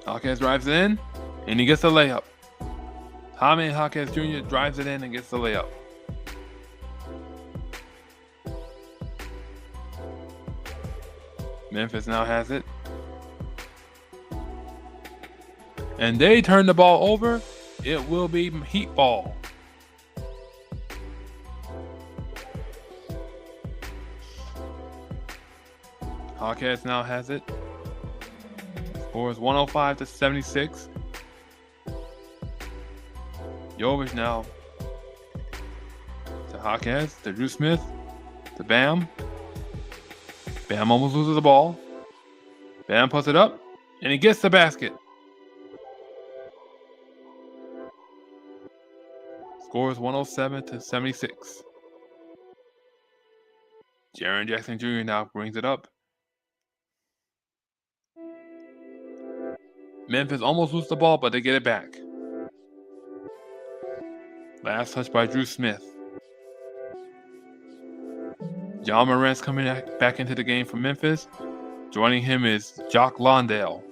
Hawkins drives it in, and he gets the layup. Jaime Hawkins Jr. drives it in and gets the layup. Memphis now has it. And they turn the ball over. It will be Heat ball. Hawkins now has it. Scores 105-76. Jovic now to Hawkins, to Drew Smith, to Bam. Bam almost loses the ball. Bam puts it up, and he gets the basket. Scores 107-76. Jaren Jackson Jr. now brings it up. Memphis almost lose the ball, but they get it back. Last touch by Drew Smith. John Morant's coming back into the game for Memphis. Joining him is Jock Londale.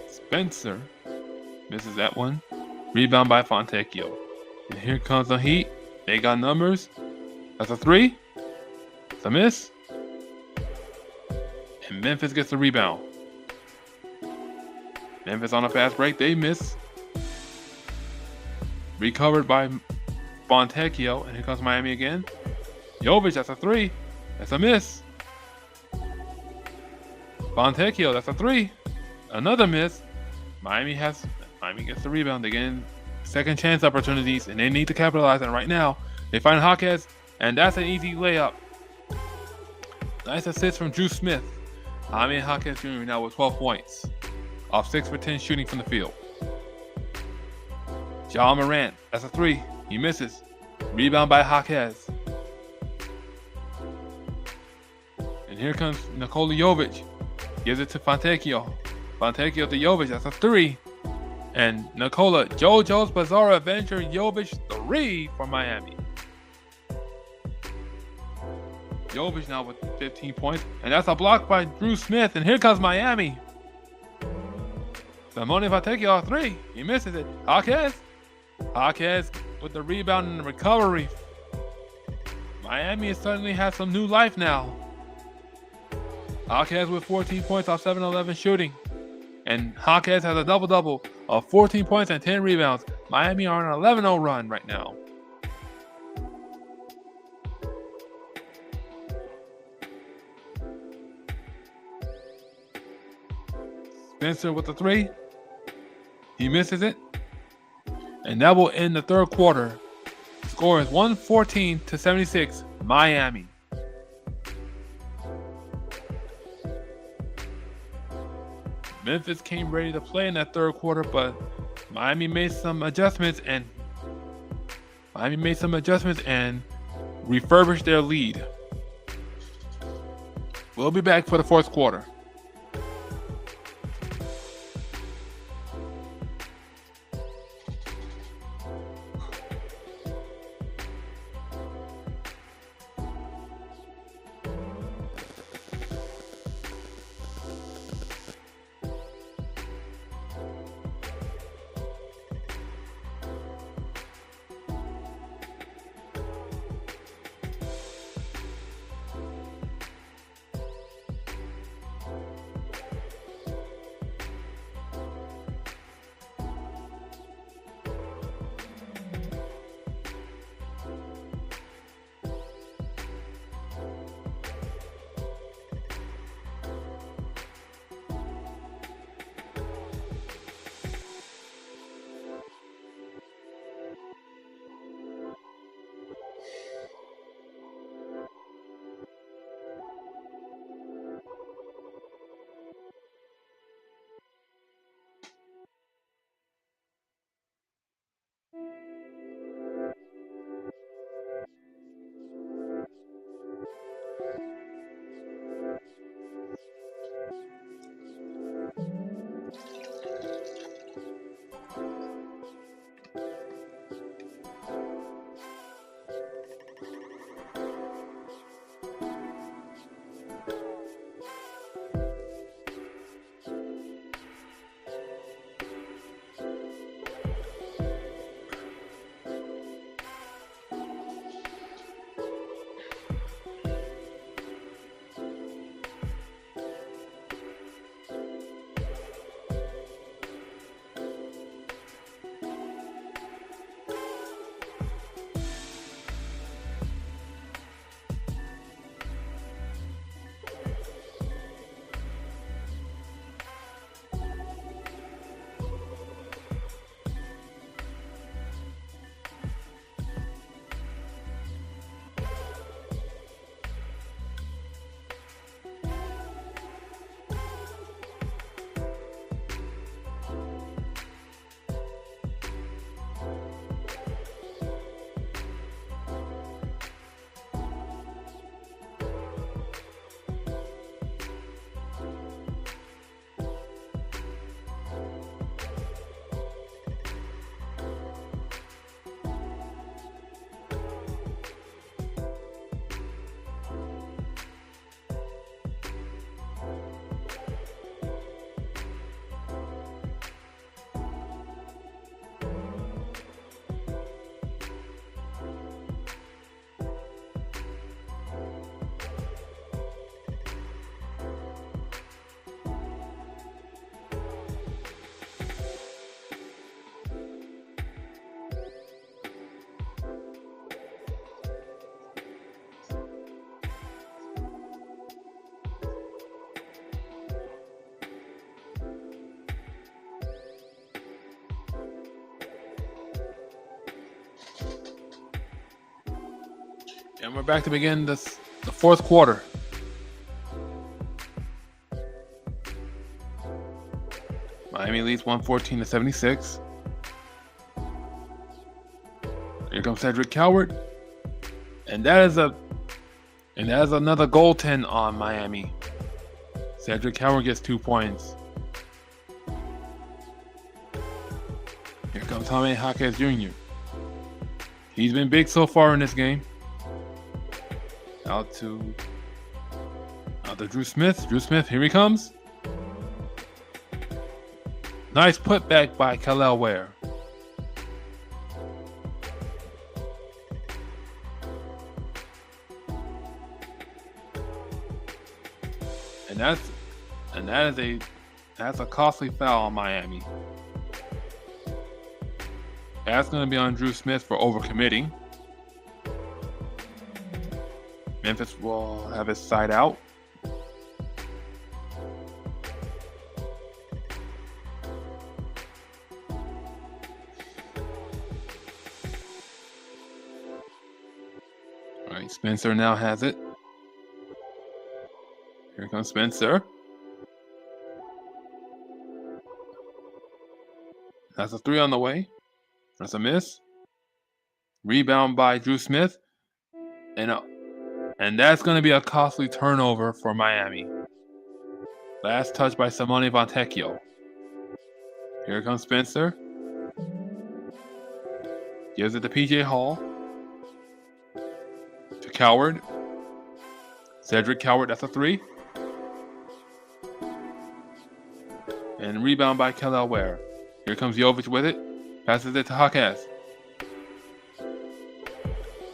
Spencer misses that one. Rebound by Fontecchio. And here comes the Heat. They got numbers. That's a three. It's a miss. And Memphis gets the rebound. Memphis on a fast break. They miss. Recovered by Fontecchio. And here comes Miami again. Jovic, that's a three. That's a miss. Fontecchio, that's a three. Another miss. Miami gets the rebound. They get second chance opportunities, and they need to capitalize on it right now. They find Hawkes, and that's an easy layup. Nice assist from Drew Smith. Jaime Hawkes Jr. now with 12 points, off 6 for 10 shooting from the field. Ja Morant, that's a three. He misses. Rebound by Hawkes. And here comes Nikola Jovic. Gives it to Fontecchio. Fontecchio to Jovic, that's a three. And Nikola JoJo's Bizarre Adventure Jovic 3 for Miami. Jovic now with 15 points. And that's a block by Drew Smith. And here comes Miami. Simone Fontecchio, 3. He misses it. Hawkes with the rebound and the recovery. Miami suddenly has some new life now. Hawkes with 14 points off 7-11 shooting. And Hawkes has a double-double of 14 points and 10 rebounds. Miami are on an 11-0 run right now. Spencer with the three. He misses it. And that will end the third quarter. Score is 114-76, Miami. Memphis came ready to play in that third quarter, but Miami made some adjustments and refurbished their lead. We'll be back for the fourth quarter. And we're back to begin the fourth quarter. Miami leads 114-76. Here comes Cedric Coward. And that is another goaltend on Miami. Cedric Coward gets 2 points. Here comes Jaime Jaquez Jr. He's been big so far in this game. Out to Drew Smith. Drew Smith, here he comes. Nice putback by Khalil Ware. And that's a costly foul on Miami. That's going to be on Drew Smith for overcommitting. Memphis will have his side out. All right, Spencer now has it. Here comes Spencer. That's a 3 on the way. That's a miss. Rebound by Drew Smith. And that's going to be a costly turnover for Miami. Last touch by Simone Fontecchio. Here comes Spencer. Gives it to PJ Hall. To Coward. Cedric Coward, that's a 3. And rebound by Khalil Ware. Here comes Jovic with it. Passes it to Jaquez.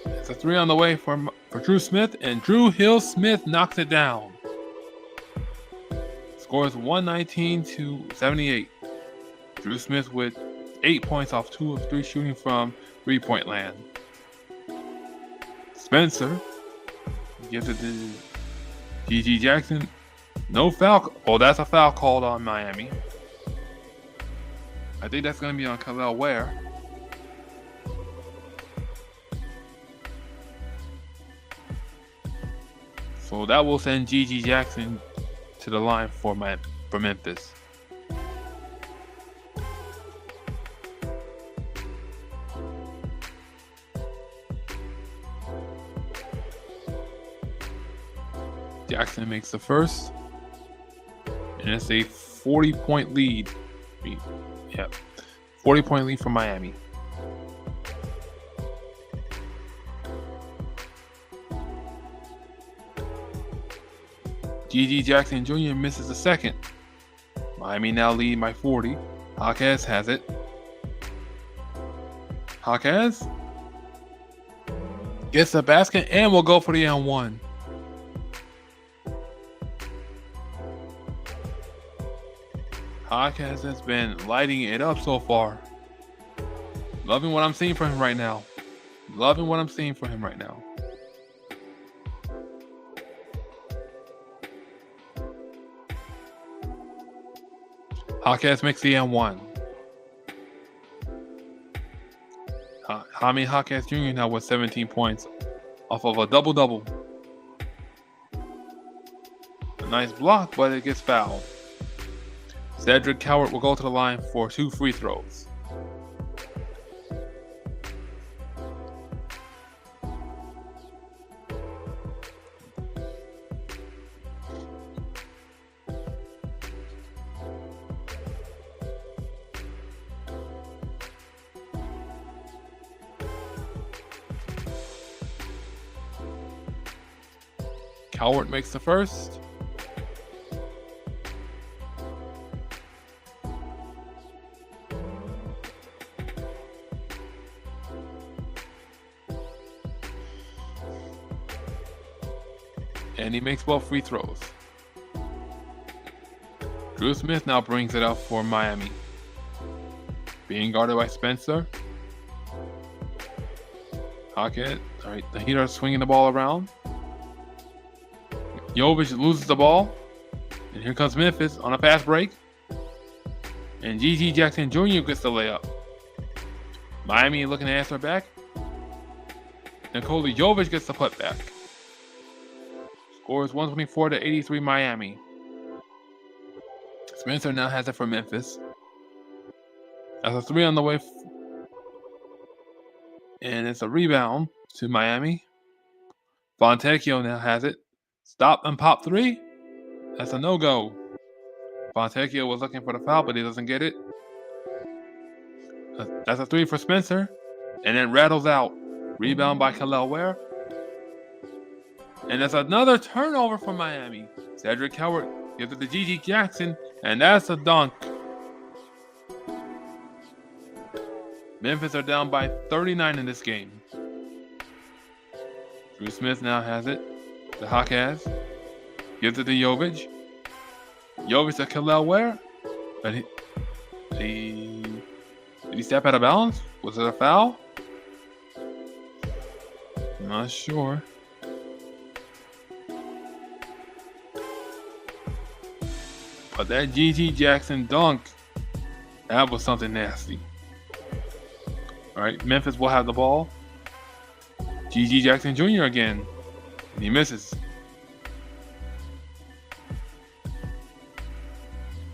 It's a 3 on the way for Drew Smith, and Drew Hill-Smith knocks it down. Scores 119-78. Drew Smith with 8 points off 2 of 3 shooting from 3-point land. Spencer gives it to G.G. Jackson. No foul. Oh, that's a foul called on Miami. I think that's going to be on Khalil Ware. So that will send G.G. Jackson to the line for Memphis. Jackson makes the first. And it's a 40-point lead. Yeah, 40-point lead for Miami. G.G. Jackson Jr. misses the second. Miami now lead by 40. Jaquez has it. Jaquez gets the basket and will go for the N1. Jaquez has been lighting it up so far. Loving what I'm seeing from him right now. Jaquez makes the N1. Jaime Jaquez Jr. now with 17 points off of a double-double. A nice block, but it gets fouled. Cedric Coward will go to the line for 2 free throws. Coward makes the first. And he makes both free throws. Drew Smith now brings it up for Miami. Being guarded by Spencer. Pocket. All right, the Heat are swinging the ball around. Jovic loses the ball. And here comes Memphis on a fast break. And G.G. Jackson Jr. gets the layup. Miami looking to answer back. Nikola Jovic gets the putback. Score is 124-83 Miami. Spencer now has it for Memphis. That's a three on the way. And it's a rebound to Miami. Fontecchio now has it. Stop and pop three. That's a no-go. Fontecchio was looking for the foul, but he doesn't get it. That's a three for Spencer. And it rattles out. Rebound by Kel'el Ware. And that's another turnover for Miami. Cedric Howard gives it to Gigi Jackson, and that's a dunk. Memphis are down by 39 in this game. Drew Smith now has it. The Hawkeyes. Gives it to Jovic. Jovic to Kel'el Ware. But did he step out of bounds? Was it a foul? I'm not sure. But that Gigi Jackson dunk, that was something nasty. All right, Memphis will have the ball. Gigi Jackson Jr. again. And he misses.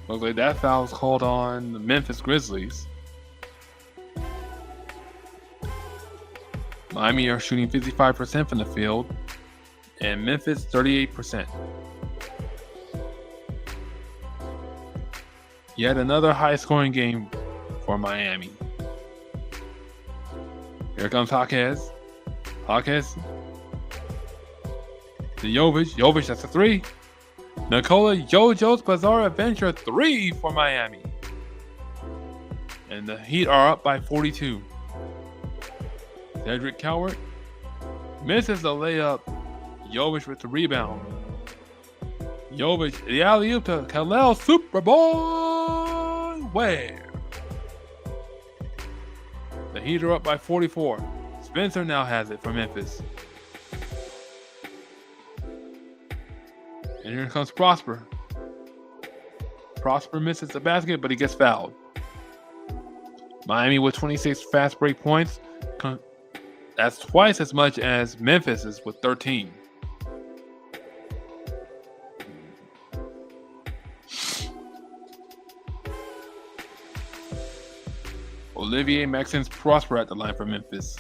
Looks like that foul was called on the Memphis Grizzlies. Miami are shooting 55% from the field, and Memphis 38%. Yet another high-scoring game for Miami. Here comes Hawkeyes. Hawkeyes to Jovic. Jovic, that's a three. Nikola JoJo's Bizarre Adventure 3 for Miami. And the Heat are up by 42. Cedric Howard misses the layup. Jovic with the rebound. Jovic, the alley-oop to Kel'el Superboy Ware. The Heat are up by 44. Spencer now has it for Memphis. And here comes Prosper. Prosper misses the basket, but he gets fouled. Miami with 26 fast break points. That's twice as much as Memphis is with 13. Olivier Maxence Prosper at the line for Memphis.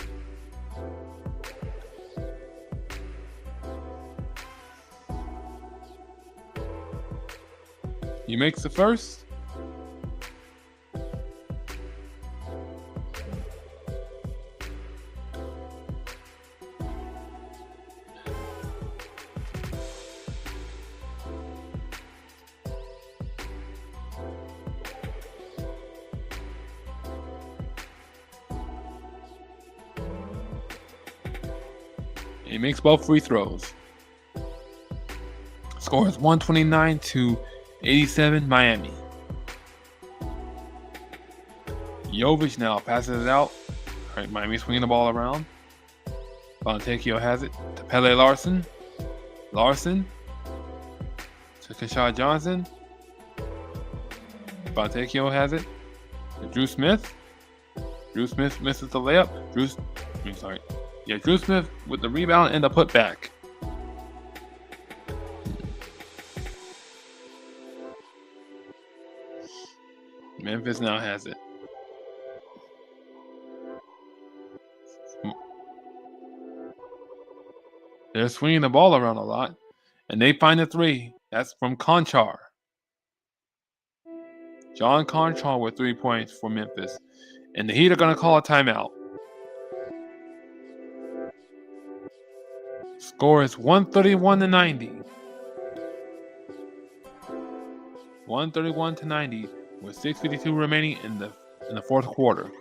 He makes the first. He makes both free throws. Score is 129-87 Miami. Jovic now passes it out. All right, Miami swinging the ball around. Fontecchio has it to Pele Larson. Larson to Keshad Johnson. Fontecchio has it to Drew Smith. Drew Smith misses the layup. Drew Smith with the rebound and the putback. Memphis now has it. They're swinging the ball around a lot, and they find the three. That's from Conchar. John Conchar with 3 points for Memphis, and the Heat are going to call a timeout. Score is 131-90. 131-90 with 6:52 remaining in the fourth quarter.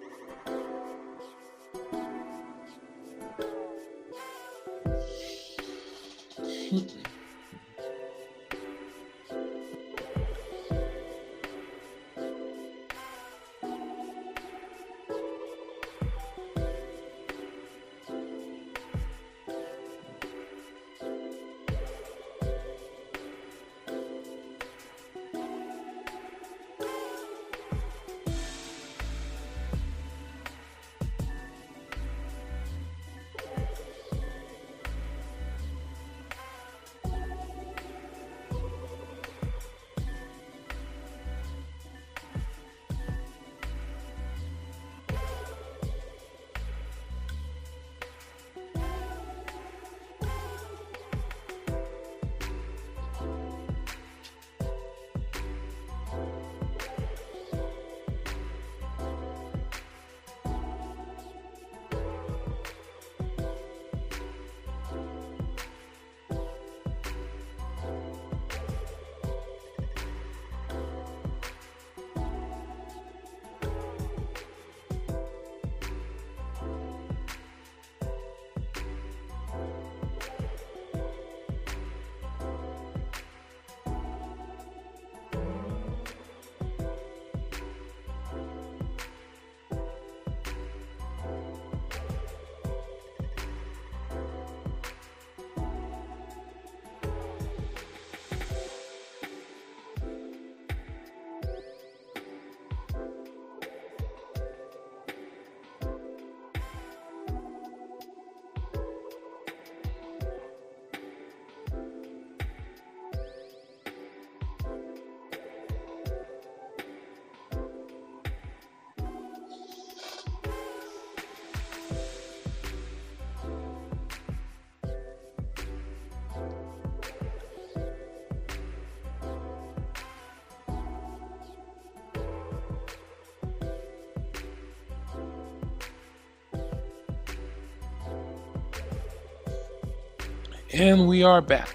And we are back.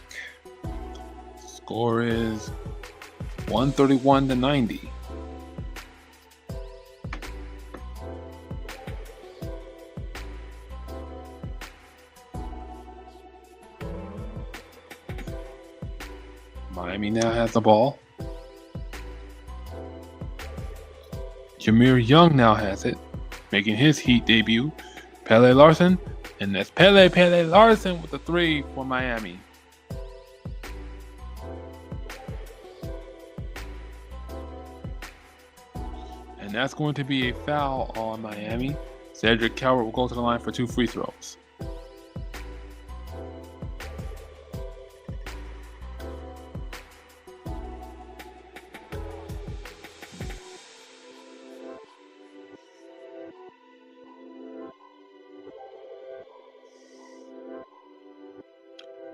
Score is 131 to 90. Miami now has the ball. Jameer Young now has it, making his Heat debut. Pele Larson, and that's Pele Larson with the three for Miami. And that's going to be a foul on Miami. Cedric Coward will go to the line for 2 free throws.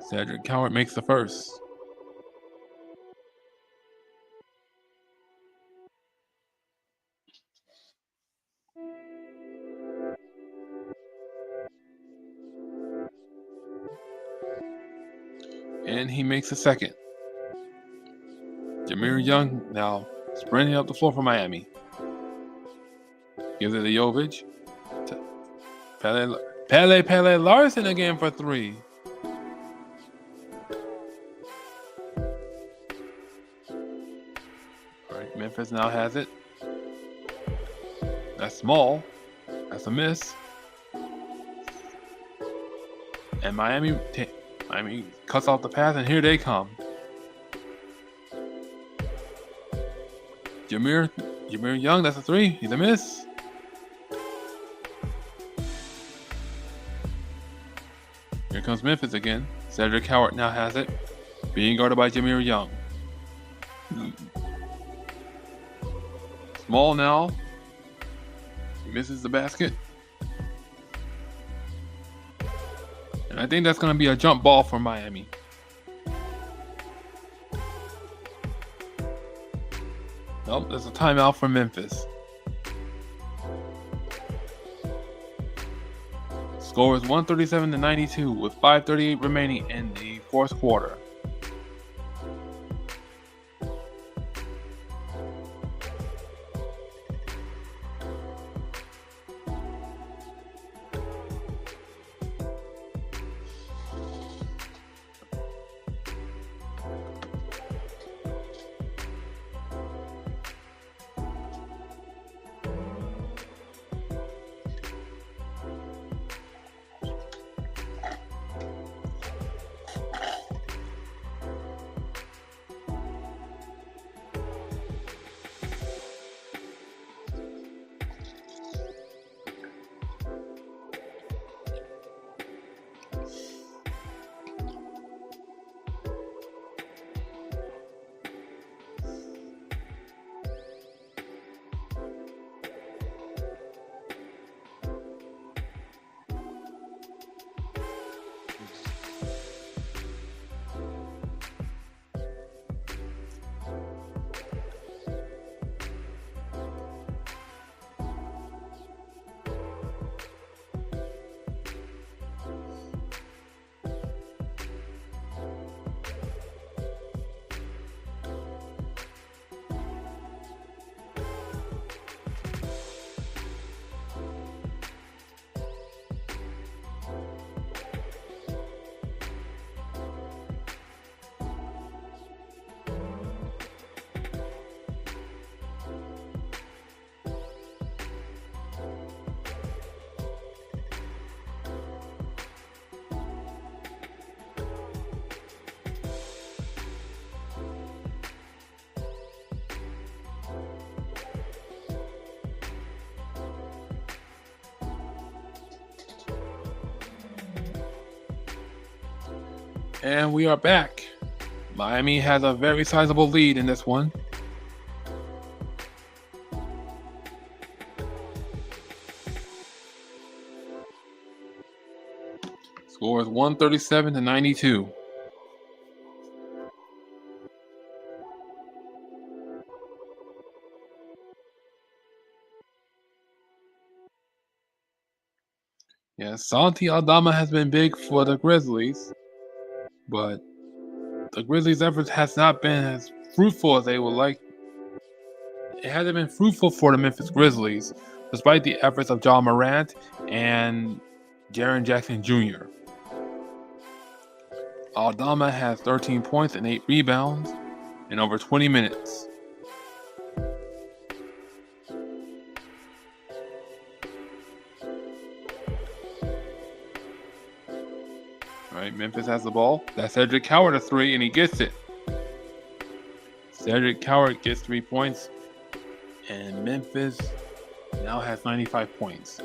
Cedric Coward makes the first. And he makes a second. Jameer Young now sprinting up the floor for Miami. Gives it to Jovic. Pele Larson again for 3. Alright, Memphis now has it. That's small. That's a miss. And Miami cuts off the pass, and here they come. Jameer Young, that's a 3. He's a miss. Here comes Memphis again. Cedric Coward now has it, being guarded by Jameer Young. Small now. He misses the basket. And I think that's going to be a jump ball for Miami. Nope, there's a timeout for Memphis. Score is 137 to 92 with 5:38 remaining in the fourth quarter. And we are back. Miami has a very sizable lead in this one. Score is 137 to 92. Yeah, Santi Aldama has been big for the Grizzlies. but the Grizzlies' efforts has not been as fruitful as they would like. It hasn't been fruitful for the Memphis Grizzlies, despite the efforts of John Morant and Jaren Jackson Jr. Aldama has 13 points and 8 rebounds in over 20 minutes. Alright, Memphis has the ball. That's Cedric Coward a 3, and he gets it. Cedric Coward gets 3 points, and Memphis now has 95 points.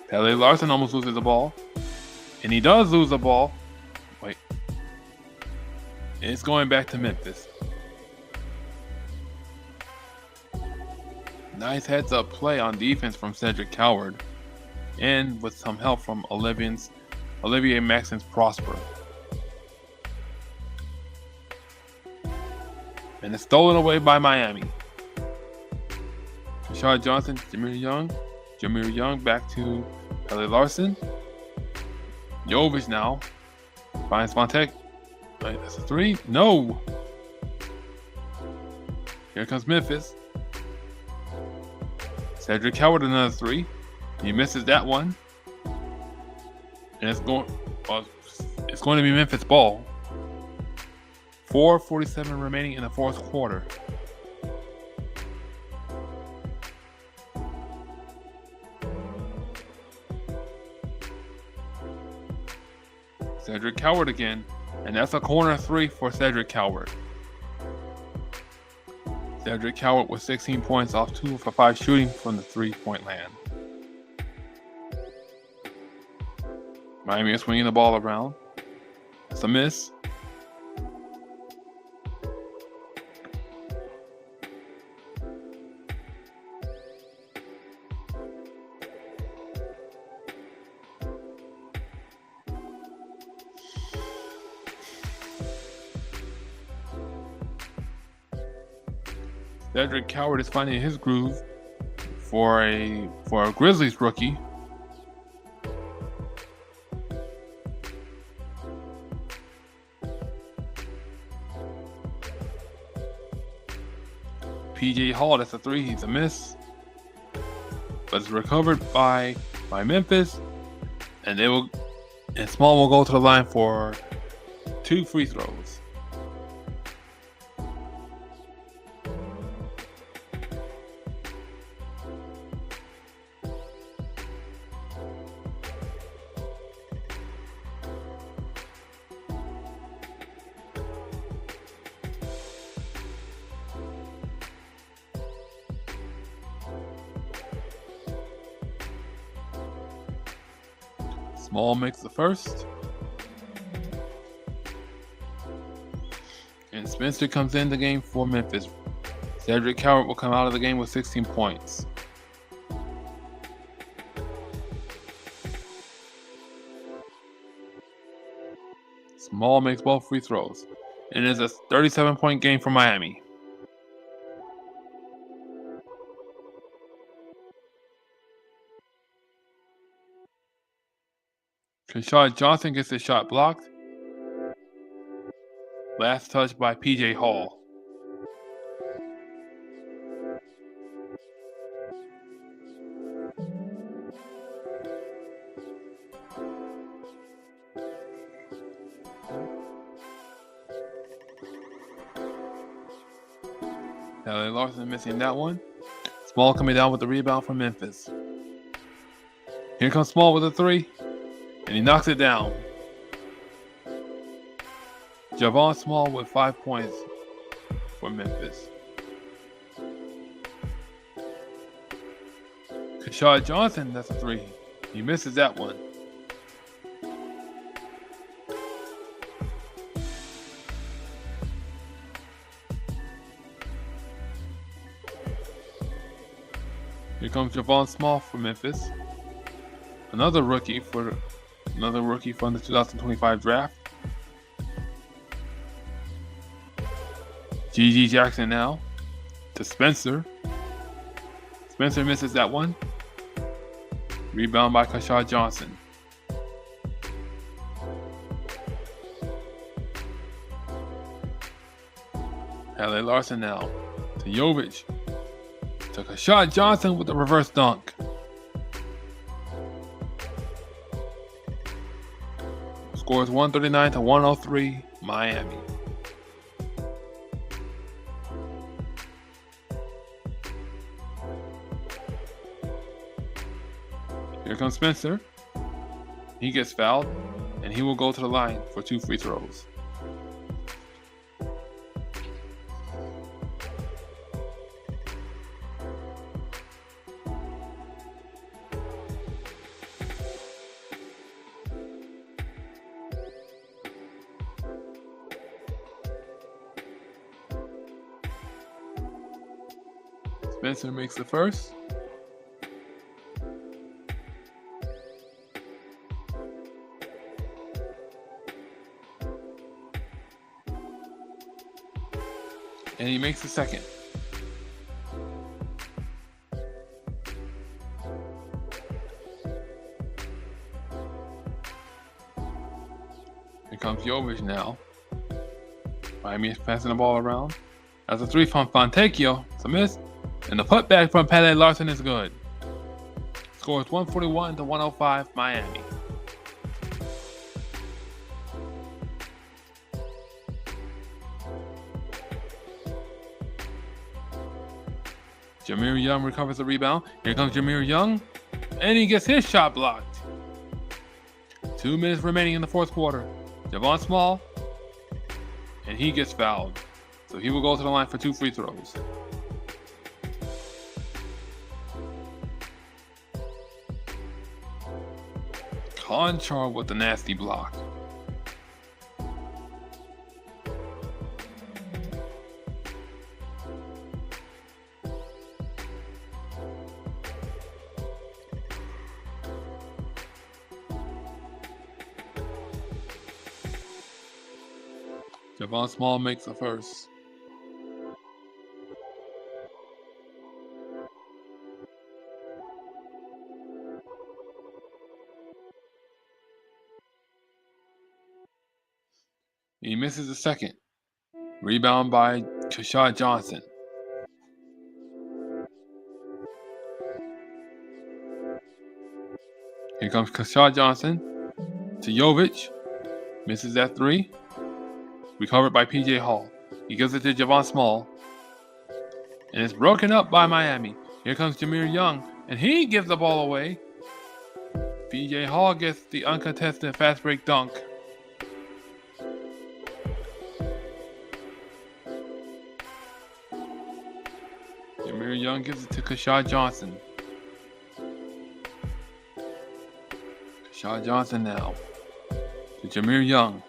Pele Larson almost loses the ball, and he does lose the ball. Wait. It's going back to Memphis. Nice heads-up play on defense from Cedric Coward, and with some help from Olivier Maxence Prosper. And it's stolen away by Miami. Rashad Johnson, Jameer Young back to Pele Larson. Jovic now finds Spontek. Wait, that's a 3? No! Here comes Memphis. Cedric Coward another 3. He misses that one. And it's going to be Memphis ball. 4:47 remaining in the fourth quarter. Cedric Coward again, and that's a corner 3 for Cedric Coward. Cedric Coward with 16 points off 2 for 5 shooting from the 3-point land. Miami is swinging the ball around. It's a miss. Cedric Coward is finding his groove for a Grizzlies rookie. PJ Hall, that's a 3, he's a miss. But it's recovered by Memphis, and Small will go to the line for 2 free throws. Small makes the first. And Spencer comes in the game for Memphis. Cedric Coward will come out of the game with 16 points. Small makes both free throws. And it is a 37-point game for Miami. Rashad Johnson gets his shot blocked. Last touch by PJ Hall. Pele Larson missing that one. Small coming down with the rebound from Memphis. Here comes Small with a 3. And he knocks it down. Javon Small with 5 points for Memphis. Rashad Johnson, that's a 3. He misses that one. Here comes Javon Small for Memphis. Another rookie from the 2025 draft. G.G. Jackson now to Spencer. Spencer misses that one. Rebound by Rashad Johnson. Pele Larson now to Jovic. Took a shot. Johnson with the reverse dunk. Scores 139 to 103, Miami. Here comes Spencer. He gets fouled, and he will go to the line for 2 free throws. Spencer makes the first. And he makes the second. Here comes Jovic now. Miami is passing the ball around. That's a 3 from Fontecchio. It's a miss. And the putback from Pele Larson is good. Scores 141 to 105, Miami. Jameer Young recovers the rebound. Here comes Jameer Young. And he gets his shot blocked. 2 minutes remaining in the fourth quarter. Javon Small. And he gets fouled. So he will go to the line for 2 free throws. Conchar with the nasty block. Javon Small makes the first. He misses the second. Rebound by Kashad Johnson. Here comes Kashad Johnson to Jovic. Misses that 3. Recovered by PJ Hall. He gives it to Javon Small. And it's broken up by Miami. Here comes Jameer Young. And he gives the ball away. PJ Hall gets the uncontested fast break dunk. Jameer Young gives it to Kashad Johnson. Kashad Johnson now to Jameer Young.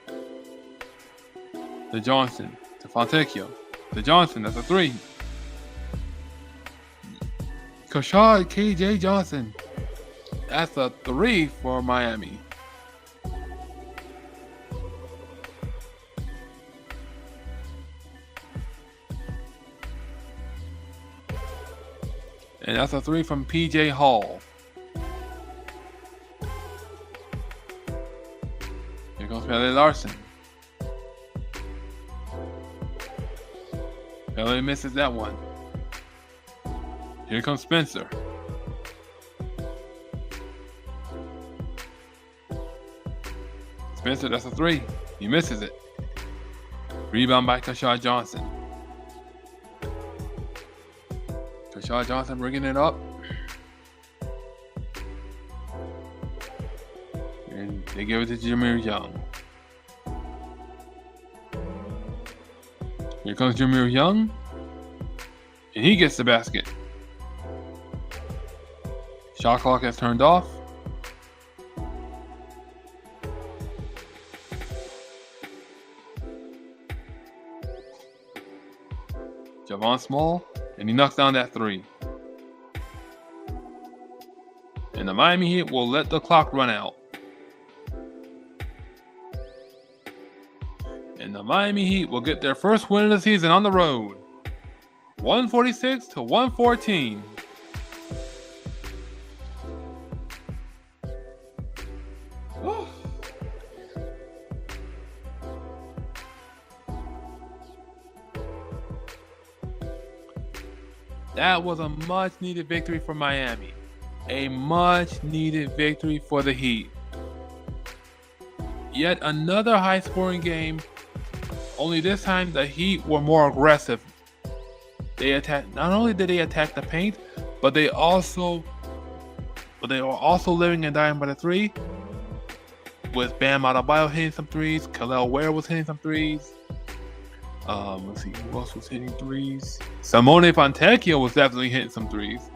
To Johnson. To Fontecchio. To Johnson. That's a 3. Kashad KJ Johnson. That's a 3 for Miami. And that's a 3 from PJ Hall. Here goes Pele Larson. Pele misses that one. Here comes Spencer. Spencer, that's a 3. He misses it. Rebound by Kashad Johnson. Kashad Johnson bringing it up. And they give it to Jameer Young. Here comes Jameer Young. And he gets the basket. Shot clock has turned off. Javon Small, and he knocks down that 3. And the Miami Heat will let the clock run out. And the Miami Heat will get their first win of the season on the road. 146 to 114. That was a much needed victory for Miami. A much needed victory for the Heat. Yet another high scoring game, only this time the Heat were more aggressive. They attacked, not only did they attack the paint, but they were also living and dying by the three. With Bam Adebayo hitting some threes, Kel'el Ware was hitting some threes. Let's see who else was hitting threes. Simone Fontecchio was definitely hitting some threes.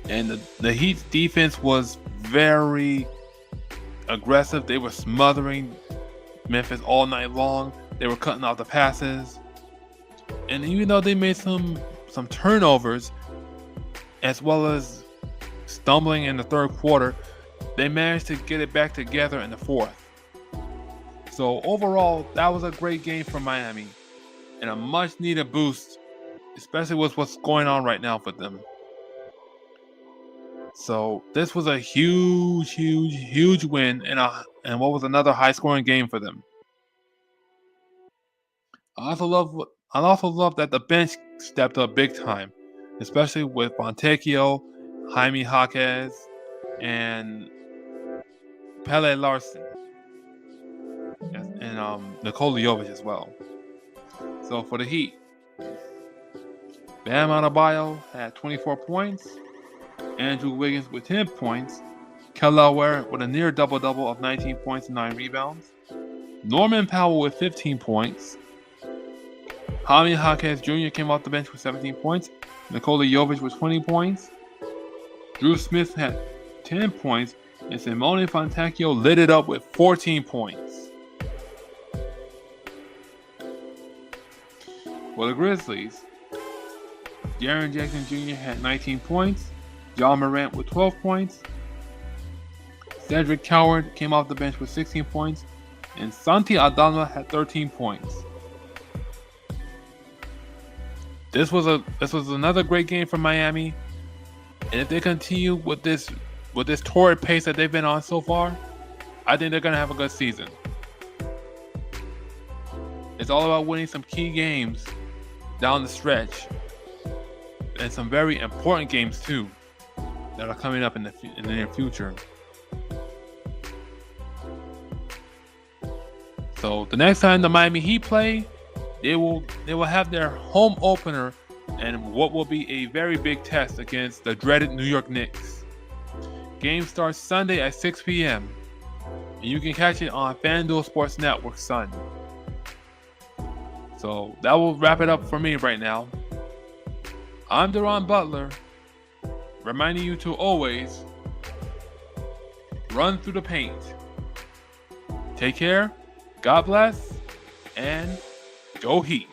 And the Heat's defense was very aggressive. They were smothering Memphis all night long. They were cutting off the passes. And even though they made some turnovers, as well as stumbling in the third quarter, they managed to get it back together in the fourth. So overall, that was a great game for Miami and a much needed boost, especially with what's going on right now for them. So this was a huge win and what was another high scoring game for them. I also love that the bench stepped up big time, especially with Fontecchio, Jaime Jaquez, and Pele Larson, and Nikola Jovic as well. So for the Heat, Bam Adebayo had 24 points, Andrew Wiggins with 10 points, Kel'el Ware with a near double-double of 19 points and 9 rebounds, Norman Powell with 15 points, Jaime Jaquez Jr. came off the bench with 17 points, Nikola Jovic with 20 points, Drew Smith had 10 points, and Simone Fontecchio lit it up with 14 points. For the Grizzlies, Jaren Jackson Jr. had 19 points, John Morant with 12 points, Cedric Coward came off the bench with 16 points, and Santi Aldama had 13 points. This was another great game for Miami, and if they continue with this torrid pace that they've been on so far, I think they're gonna have a good season. It's all about winning some key games down the stretch, and some very important games too that are coming up in the near future. So the next time the Miami Heat play, they will have their home opener and what will be a very big test against the dreaded New York Knicks. Game starts Sunday at 6 p.m. and you can catch it on FanDuel Sports Network Sun. So that will wrap it up for me right now. I'm Deron Butler, reminding you to always run through the paint. Take care, God bless, and go Heat.